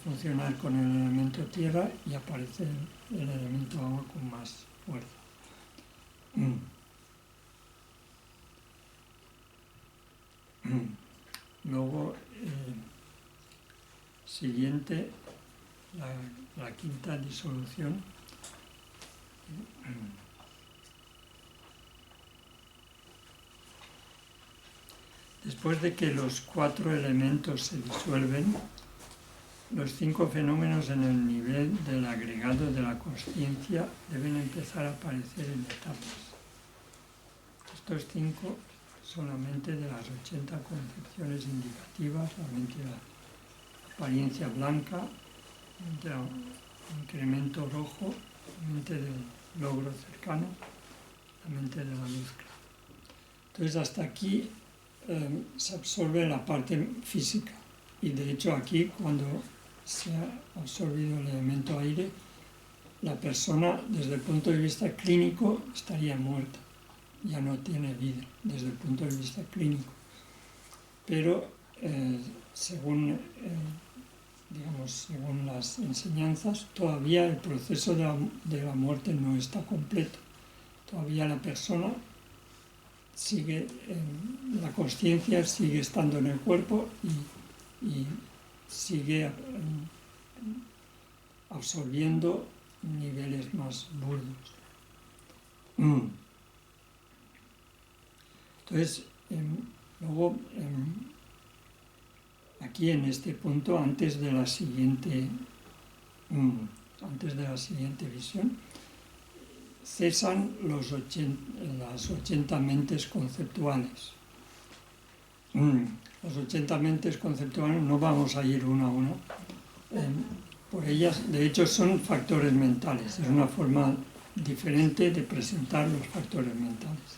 funcionar con el elemento tierra y aparece el elemento agua con más fuerza. Luego, siguiente, la quinta disolución. Después de que los 4 elementos se disuelven, los 5 fenómenos en el nivel del agregado de la consciencia deben empezar a aparecer en etapas. Estos 5 solamente de las 80 concepciones indicativas, la mente de la apariencia blanca, la mente del incremento rojo, la mente del logro cercano, la mente de la luz clara. Entonces hasta aquí se absorbe la parte física y de hecho aquí cuando se ha absorbido el elemento aire, la persona desde el punto de vista clínico estaría muerta, ya no tiene vida desde el punto de vista clínico. Pero según las enseñanzas, todavía el proceso de la muerte no está completo. Todavía la persona sigue, la consciencia sigue estando en el cuerpo y sigue absorbiendo niveles más burdos. Entonces, luego, aquí en este punto, antes de la siguiente visión, cesan las 80 mentes conceptuales. Las 80 mentes conceptuales no vamos a ir una a una por ellas, de hecho son factores mentales, es una forma diferente de presentar los factores mentales.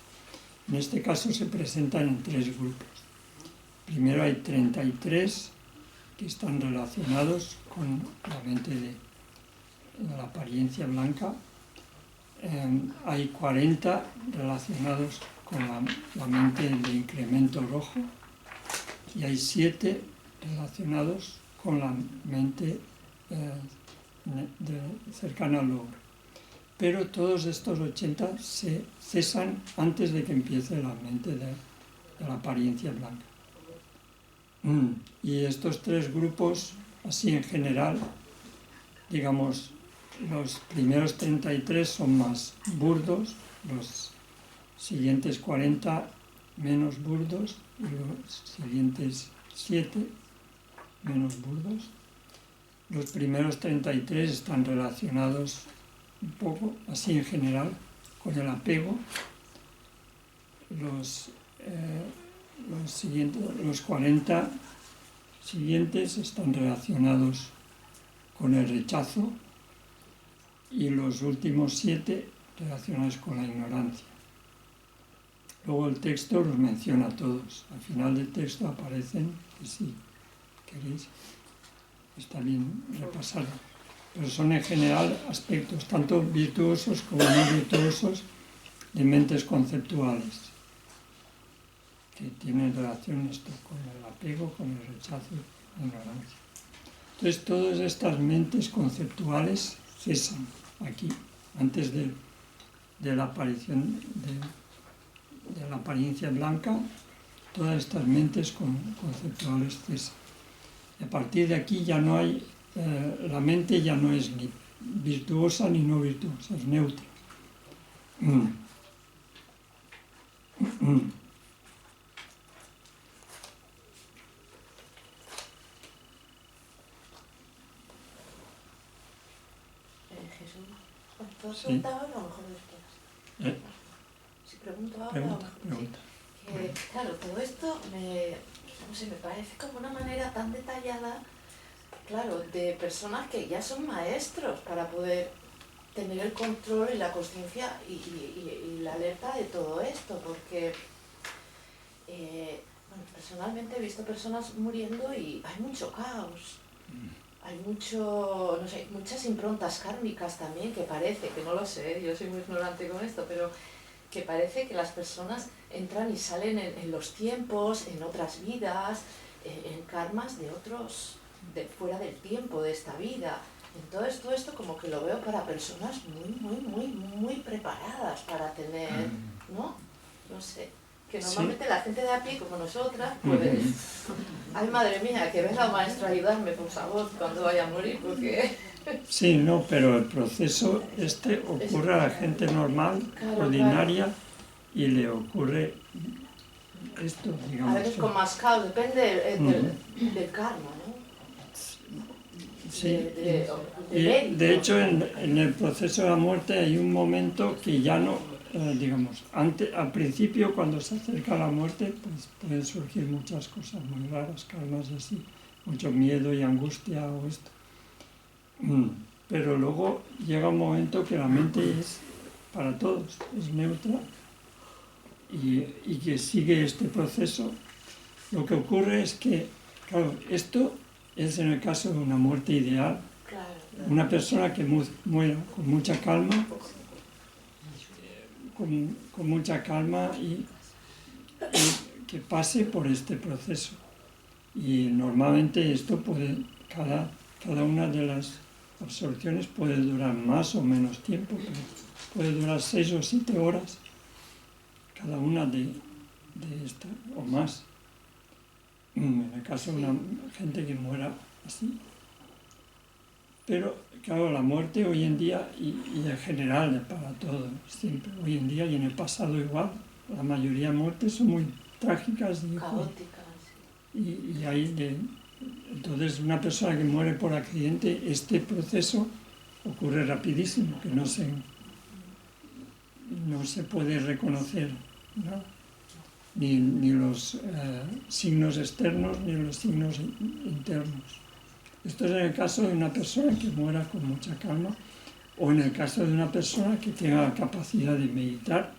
En este caso se presentan en 3 grupos. Primero hay 33 que están relacionados con la mente de la apariencia blanca. Hay 40 relacionados con la mente de incremento rojo y hay 7 relacionados con la mente cercana al logro. Pero todos estos 80 se cesan antes de que empiece la mente de la apariencia blanca. Y estos 3 grupos, así en general, digamos, los primeros 33 son más burdos, los siguientes 40 menos burdos y los siguientes 7 menos burdos. Los primeros 33 están relacionados un poco, así en general, con el apego. Los 40 siguientes están relacionados con el rechazo y los últimos 7 relacionados con la ignorancia. Luego el texto los menciona a todos. Al final del texto aparecen, que si queréis, está bien repasarlo. Pero son en general aspectos tanto virtuosos como no virtuosos de mentes conceptuales, que tienen relación esto con el apego, con el rechazo y la ignorancia. Entonces todas estas mentes conceptuales cesan aquí, antes de la aparición de la apariencia blanca, todas estas mentes conceptuales cesan. Y a partir de aquí ya no hay, la mente ya no es ni virtuosa ni no virtuosa, es neutra. Jesús, ¿puedo Sí. preguntar ahora o a lo mejor después? Si pregunto ahora Pregunta, o mejor pregunta. sí. Claro, todo esto no sé, me parece como una manera tan detallada, claro, de personas que ya son maestros para poder tener el control y la conciencia y la alerta de todo esto, porque bueno, personalmente he visto personas muriendo y hay mucho caos. Hay mucho, no sé, muchas improntas kármicas también, que parece, que no lo sé, yo soy muy ignorante con esto, pero que parece que las personas entran y salen en los tiempos, en otras vidas, en karmas de otros, de fuera del tiempo, de esta vida. Entonces todo esto como que lo veo para personas muy preparadas para tener, ¿no? No sé. Que normalmente la gente de a pie, como nosotras, pues... Ay, madre mía, que venga el maestro a ayudarme, por favor, cuando vaya a morir, porque... Sí, no, pero el proceso ocurre a la gente normal, Claro, ordinaria, y le ocurre esto, A digamos. veces con más caos, depende del karma, ¿no? Sí, Del y mérito. de hecho en el proceso de la muerte hay un momento que ya no, digamos, al principio cuando se acerca la muerte pues pueden surgir muchas cosas muy raras, karmas así, mucho miedo y angustia o esto. Pero luego llega un momento que la mente es para todos, es neutra y que sigue este proceso. Lo que ocurre es que, claro, esto es en el caso de una muerte ideal, Claro. una persona que muera con mucha calma, con mucha calma y que pase por este proceso. Y normalmente esto puede, cada una de las absorciones puede durar más o menos tiempo, pero puede durar 6 o 7 horas cada una de estas o más. En el caso de una gente que muera así. Pero claro, la muerte hoy en día, y en general para todo, siempre, hoy en día y en el pasado igual, la mayoría de muertes son muy trágicas Caótica, sí. y entonces una persona que muere por accidente, este proceso ocurre rapidísimo, que no se puede reconocer, ¿no? Ni los signos externos ni los signos internos. Esto es en el caso de una persona que muera con mucha calma o en el caso de una persona que tenga la capacidad de meditar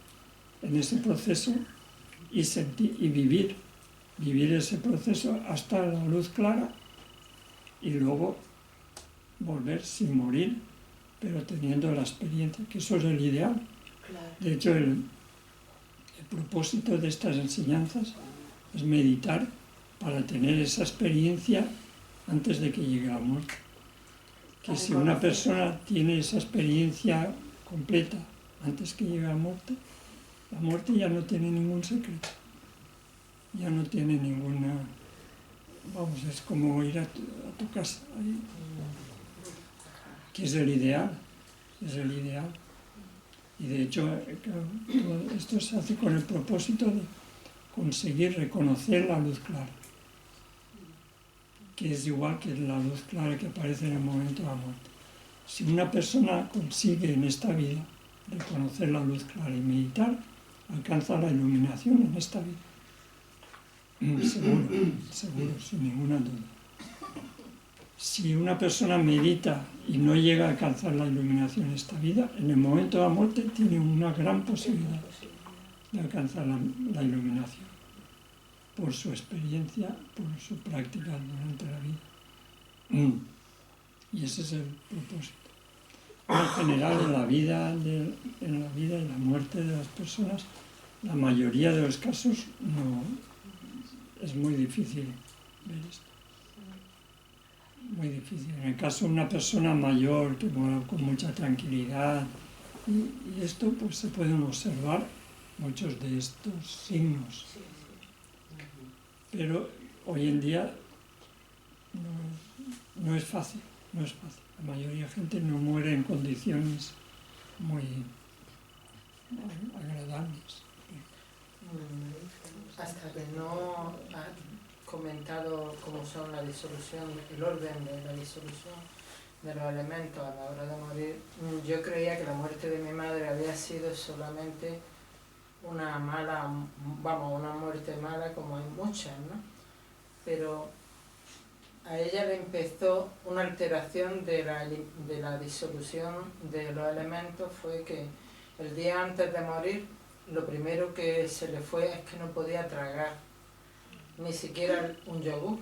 en ese proceso y sentir y vivir ese proceso hasta la luz clara y luego volver sin morir, pero teniendo la experiencia, que eso es el ideal. Claro. De hecho, el propósito de estas enseñanzas es meditar para tener esa experiencia antes de que llegue la muerte. Que si una persona tiene esa experiencia completa antes que llegue la muerte ya no tiene ningún secreto, ya no tiene ninguna, vamos, es como ir a tu casa, ahí, que es el ideal, Y de hecho, todo esto se hace con el propósito de conseguir reconocer la luz clara, que es igual que la luz clara que aparece en el momento de la muerte. Si una persona consigue en esta vida reconocer la luz clara y meditar, alcanza la iluminación en esta vida. Seguro, sin ninguna duda. Si una persona medita y no llega a alcanzar la iluminación en esta vida, en el momento de la muerte tiene una gran posibilidad de alcanzar la iluminación por su experiencia, por su práctica durante la vida. Y ese es el propósito. En general, en la vida y la muerte de las personas, la mayoría de los casos no es muy difícil ver esto. Muy difícil. En el caso de una persona mayor que muera con mucha tranquilidad y esto, pues se pueden observar muchos de estos signos. Pero hoy en día no es fácil. La mayoría de gente no muere en condiciones muy agradables. Hasta que no ha comentado cómo son la disolución, el orden de la disolución, de los elementos a la hora de morir, yo creía que la muerte de mi madre había sido solamente una mala, vamos, una muerte mala como hay muchas, ¿no? Pero a ella le empezó una alteración de la disolución de los elementos, fue que el día antes de morir lo primero que se le fue es que no podía tragar ni siquiera un yogur.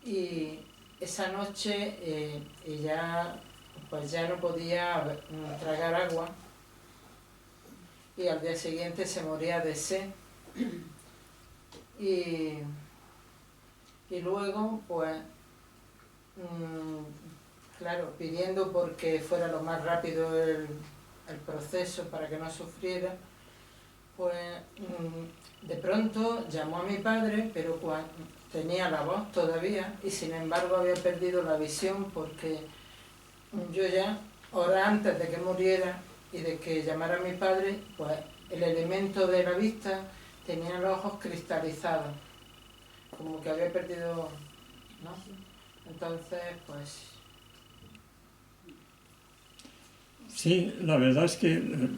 Y esa noche ella pues ya no podía tragar agua y al día siguiente se moría de sed. Y luego, pues, claro, pidiendo porque fuera lo más rápido el proceso para que no sufriera, pues de pronto llamó a mi padre, pero tenía la voz todavía y sin embargo había perdido la visión porque yo ya, horas antes de que muriera y de que llamara a mi padre, pues el elemento de la vista tenía los ojos cristalizados, como que había perdido, ¿no? Entonces, pues... Sí, la verdad es que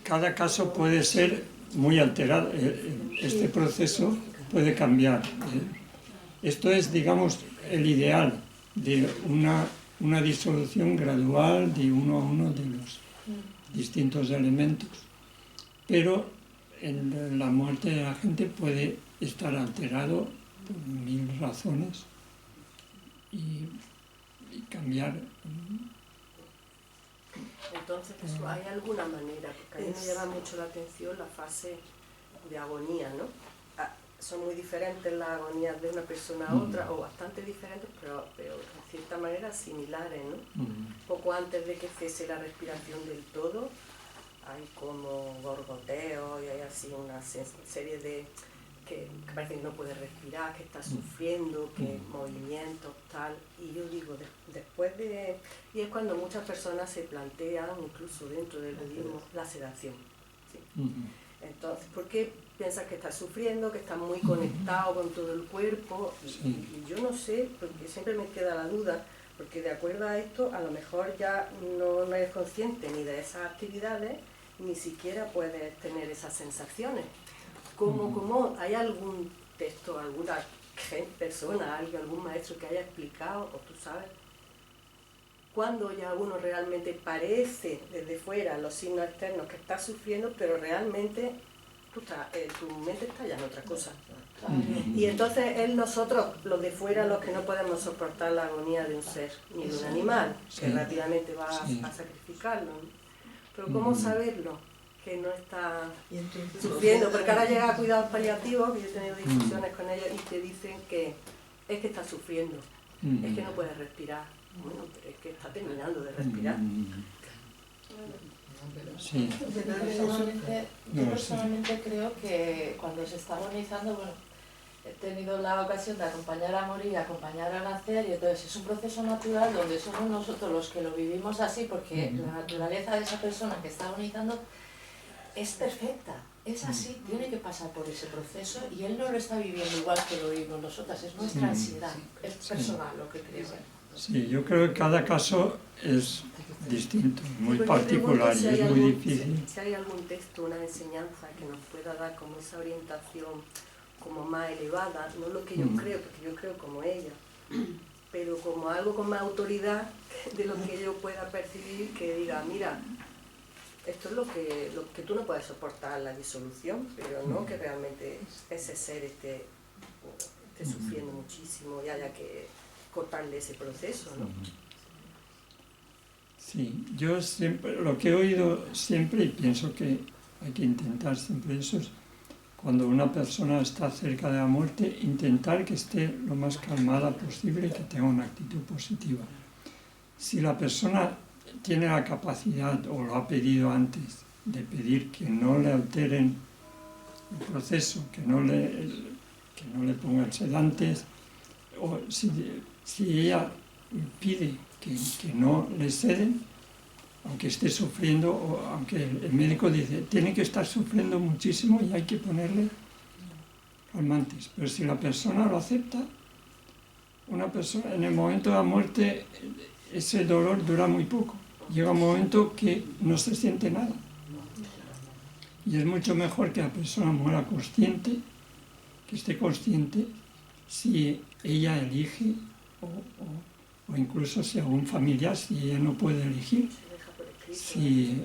cada caso puede ser muy alterado. Este proceso puede cambiar. Esto es, digamos, el ideal de una disolución gradual de uno a uno de los distintos elementos. Pero en la muerte de la gente puede estar alterado por 1000 razones y cambiar. Entonces, ¿hay alguna manera? Porque a mí me llama mucho la atención la fase de agonía, ¿no? Son muy diferentes las agonías de una persona a otra, o bastante diferentes, pero de cierta manera similares, ¿no? Poco antes de que cese la respiración del todo, hay como gorgoteos y hay así una serie de... que parece que no puede respirar, que está sufriendo, que movimientos, tal, y yo digo, después de... y es cuando muchas personas se plantean, incluso dentro del budismo, la sedación, ¿sí? Entonces, ¿por qué piensas que está sufriendo, que está muy conectado con todo el cuerpo? Y yo no sé, porque siempre me queda la duda, porque de acuerdo a esto, a lo mejor ya no eres consciente ni de esas actividades, ni siquiera puedes tener esas sensaciones. ¿Cómo hay algún texto, alguna persona, algún maestro que haya explicado, o tú sabes, cuando ya uno realmente parece desde fuera, los signos externos, que está sufriendo, pero realmente tu mente está ya en otra cosa? Y entonces es nosotros, los de fuera, los que no podemos soportar la agonía de un ser, ni de un animal, que rápidamente va a sacrificarlo, ¿no? Pero ¿cómo saberlo? Que no está sufriendo, porque ahora llega a cuidados paliativos, que yo he tenido discusiones con ellos y te dicen que es que está sufriendo, es que no puede respirar. Bueno, pero es que está terminando de respirar. Sí. Yo personalmente creo que cuando se está agonizando, bueno, he tenido la ocasión de acompañar a morir, acompañar a nacer, y entonces es un proceso natural donde somos nosotros los que lo vivimos así, porque la naturaleza de esa persona que está agonizando es perfecta, es así, tiene que pasar por ese proceso y él no lo está viviendo igual que lo vivimos nosotras, es nuestra ansiedad, es personal lo que creo. Sí, yo creo que cada caso es distinto, muy particular y es muy difícil. Si hay algún texto, una enseñanza que nos pueda dar como esa orientación como más elevada, no lo que yo creo, porque yo creo como ella, pero como algo con más autoridad de lo que yo pueda percibir, que diga, mira, esto es lo que tú no puedes soportar, la disolución, pero no que realmente ese ser esté sufriendo muchísimo y haya que cortarle ese proceso, ¿no? Sí, yo siempre, lo que he oído siempre, y pienso que hay que intentar siempre eso, es cuando una persona está cerca de la muerte, intentar que esté lo más calmada posible y que tenga una actitud positiva. Si la persona tiene la capacidad, o lo ha pedido antes, de pedir que no le alteren el proceso, que no le pongan sedantes, o si ella pide que no le ceden, aunque esté sufriendo, o aunque el médico dice, tiene que estar sufriendo muchísimo y hay que ponerle calmantes. Pero si la persona lo acepta, una persona, en el momento de la muerte, ese dolor dura muy poco. Llega un momento que no se siente nada. Y es mucho mejor que la persona muera consciente, que esté consciente, si ella elige o incluso si algún familiar, si ella no puede elegir, si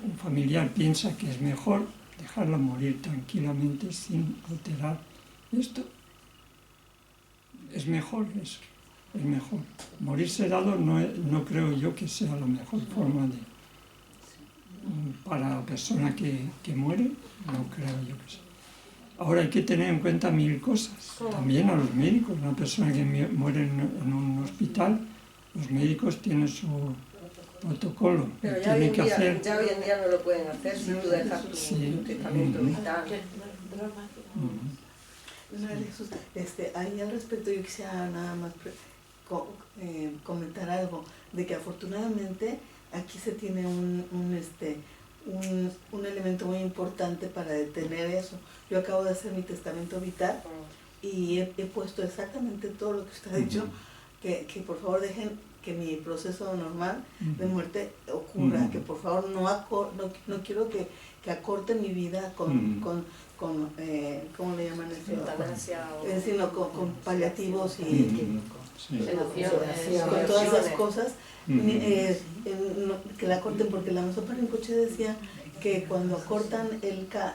un familiar piensa que es mejor dejarla morir tranquilamente sin alterar esto, es mejor eso, es mejor. Morirse dado no creo yo que sea la mejor forma para la persona que muere, no creo yo que sea. Ahora hay que tener en cuenta 1000 cosas, también a los médicos. Una persona que muere en un hospital, los médicos tienen su protocolo. Pero ya hoy Tiene en que día, hacer. ya hoy en día no lo pueden hacer si tú dejas tu testamento vital. Jesús, ahí al respecto yo quisiera nada más comentar algo, de que afortunadamente aquí se tiene un elemento muy importante para detener eso. Yo acabo de hacer mi testamento vital y he puesto exactamente todo lo que usted ha dicho, que por favor dejen que mi proceso normal de muerte ocurra, que por favor no quiero que acorten mi vida con ¿cómo le llaman eso? Sino con paliativos y con todas esas cosas, que la corten, porque la Maestra Rinpoche decía que cuando cortan el karma,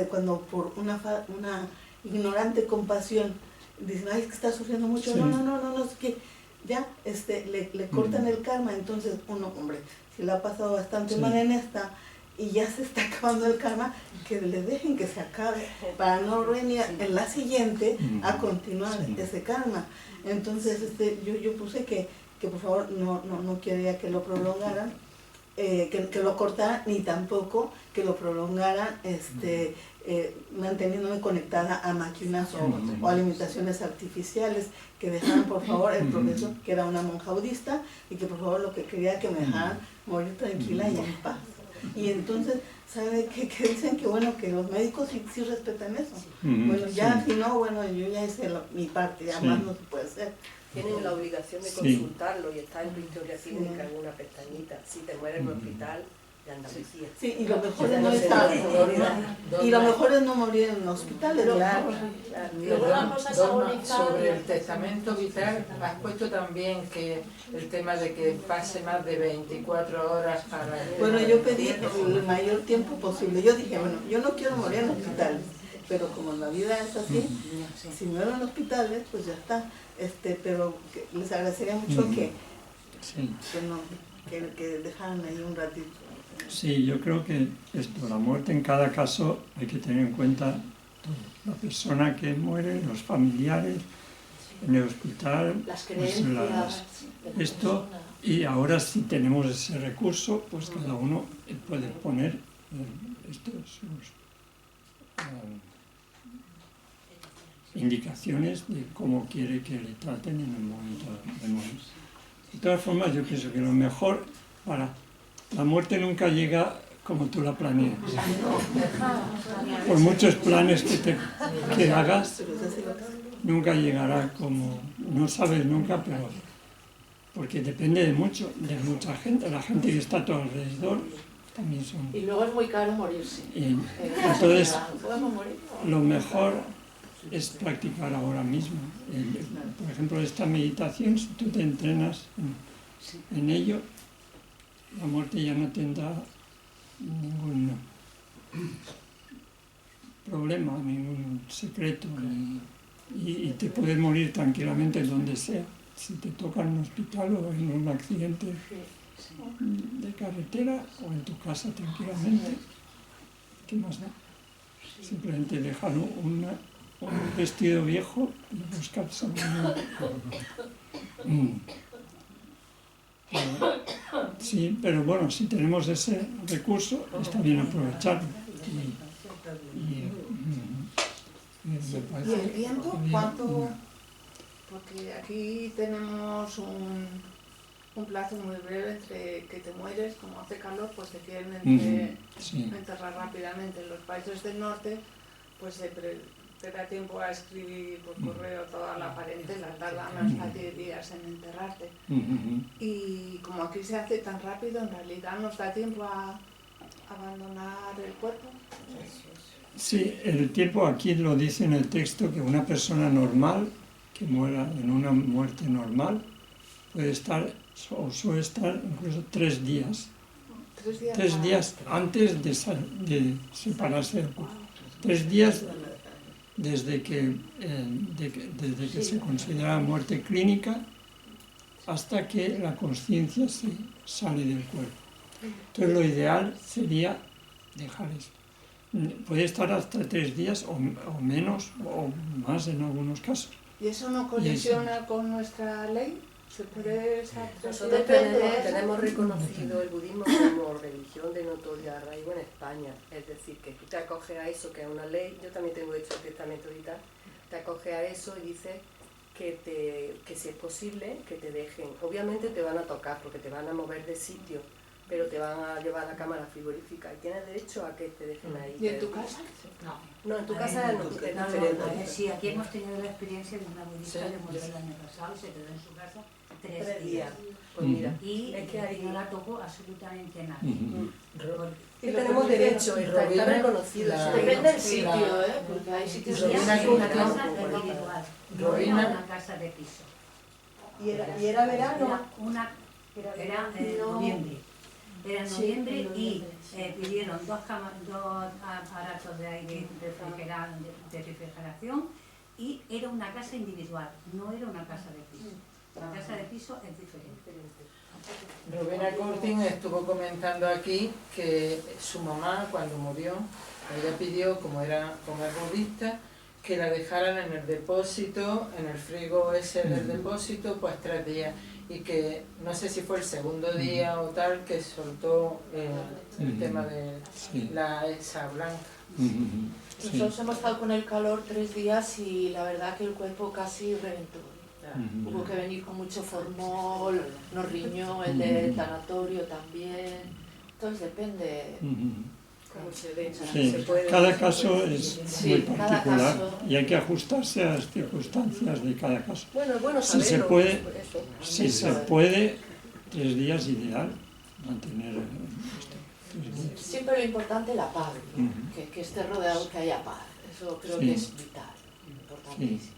cuando por una ignorante compasión dicen, ay, es que está sufriendo mucho, no, es que ya le cortan el karma, entonces uno, hombre, si le ha pasado bastante mal en esta y ya se está acabando el karma, que le dejen que se acabe para no venir en la siguiente a continuar ese karma. Entonces yo puse que por favor no quería que lo prolongaran, que lo cortaran, ni tampoco que lo prolongaran manteniéndome conectada a máquinas o alimentaciones artificiales, que dejaran por favor el profesor, que era una monja budista, y que por favor lo que quería que me dejaran morir tranquila y en paz. Y entonces, ¿sabe qué dicen? Que bueno, que los médicos sí respetan eso. Bueno, ya si no, bueno, yo ya hice mi parte, ya más no se puede hacer. Tienen la obligación de consultarlo y está en tu historia clínica en una pestañita. Si te mueres en un hospital de Andalucía. Sí, y lo mejor es no estar, y lo mejor es no morir en hospitales. Sobre el testamento vital, has puesto también que el tema de que pase más de 24 horas para... Bueno, yo pedí el mayor tiempo posible. Yo dije, bueno, yo no quiero morir en hospitales, pero como la vida es así, si muero en hospitales, pues ya está. Pero les agradecería mucho que dejaran ahí un ratito. Sí, yo creo que la muerte en cada caso hay que tener en cuenta todo. La persona que muere, los familiares, en el hospital, las creencias, esto, y ahora si tenemos ese recurso, pues cada uno puede poner sus indicaciones de cómo quiere que le traten en el momento de morir. De todas formas, yo pienso que lo mejor para... La muerte nunca llega como tú la planeas. Por muchos planes que hagas, nunca llegará como... No sabes nunca, pero... Porque depende de mucha gente. La gente que está a tu alrededor también son... Y luego es muy caro morirse. Entonces, lo mejor es practicar ahora mismo. Por ejemplo, esta meditación, si tú te entrenas en ello, la muerte ya no tendrá ningún problema, ningún secreto, y te puedes morir tranquilamente donde sea. Si te toca en un hospital o en un accidente de carretera o en tu casa tranquilamente, ¿qué más da? Simplemente dejar un vestido viejo y buscarse sí, pero bueno, si tenemos ese recurso, está bien aprovecharlo. ¿Y el tiempo? ¿Cuánto? Porque aquí tenemos un plazo muy breve entre que te mueres, como hace calor, pues te quieren enterrar rápidamente. En los países del norte, pues te da tiempo a escribir por correo toda la parentela, tardan hasta 10 días en enterrarte. Y como aquí se hace tan rápido, en realidad nos da tiempo a abandonar el cuerpo. Sí, el tiempo aquí lo dice en el texto que una persona normal, que muera en una muerte normal, puede estar o suele estar incluso 3 días. 3 días antes de separarse del cuerpo. 3 días desde que se considera muerte clínica hasta que la conciencia se sale del cuerpo. Entonces lo ideal sería dejar eso. Puede estar hasta 3 días o menos o más en algunos casos. ¿Y eso no colisiona con nuestra ley? ¿Se puede Nosotros tenemos reconocido el budismo como religión de notorio arraigo en España. Es decir, que tú te acoges a eso, que es una ley. Yo también tengo hecho el testamento ahorita. Te acoges a eso y dices que si es posible, que te dejen. Obviamente te van a tocar porque te van a mover de sitio, pero te van a llevar a la cámara frigorífica y tienes derecho a que te dejen ahí. ¿Y en tu casa? No, en tu casa es diferente. Sí, aquí hemos tenido la experiencia de una budista que murió el año pasado y se quedó en su casa 3 días. Pues mira, Y es que ahí no la tocó absolutamente nada. que tenemos derecho, está reconocido. Depende del sitio, porque hay sitios Y que era sí, una no. casa individual, no era una casa de piso. ¿Y era verano? Era en noviembre. Era en noviembre y pidieron 2 aparatos de aire de refrigeración y era una casa individual, no era una casa de piso. La casa de piso es diferente. Rubina Curtin estuvo comentando aquí que su mamá, cuando murió, ella pidió, como es budista, que la dejaran en el depósito, en el frigo ese del depósito, pues 3 días. Y que no sé si fue el segundo día o tal que soltó el tema de esa blanca. Nosotros hemos estado con el calor 3 días y la verdad que el cuerpo casi reventó. Hubo que venir con mucho formol, nos riñó el del tanatorio también. Entonces depende. Como se ve, Sí, se puede, cada caso es muy cada particular caso. y hay que ajustarse a las circunstancias de cada caso. bueno Si se saberlo, puede, eso. si se puede, 3 días ideal, mantener esto, 3 días. Siempre lo importante es la paz, ¿no? Que esté rodeado, que haya paz. Eso creo que es vital, importantísimo.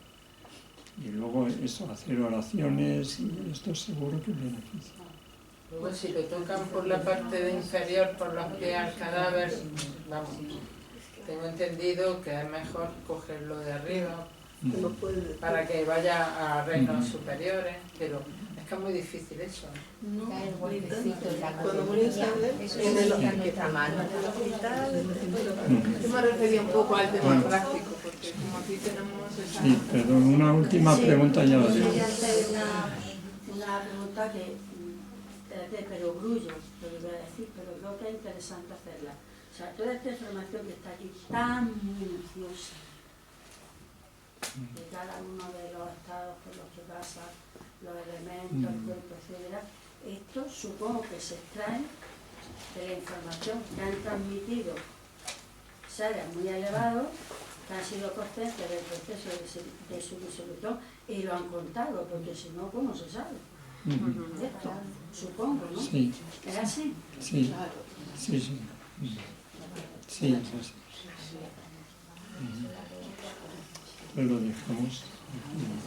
Y luego eso, hacer oraciones, y esto seguro que beneficia. Luego si te tocan por la parte de inferior, por los pies al cadáver, vamos, tengo entendido que es mejor cogerlo de arriba para que vaya a reinos superiores, pero es que es muy difícil eso. Cuando murió Isabel, En el nuestra mano, en el hospital. yo me refería un poco al tema práctico, porque como aquí tenemos esa... Sí, perdón, una última pregunta ya la digo. Quería hacer una pregunta que de perogrullo, lo que voy a decir, pero creo que es interesante hacerla. O sea, toda esta información que está aquí tan minuciosa de cada uno de los estados por los que pasa, los elementos, el cuerpo, etc. Esto supongo que se extrae de la información que han transmitido seres muy elevados, que han sido conscientes del proceso de su disolución y lo han contado, porque si no, ¿cómo se sabe? Esto, supongo, ¿no? Sí. ¿Es así? Sí, sí, sí. Sí, es así. Pues lo dejamos.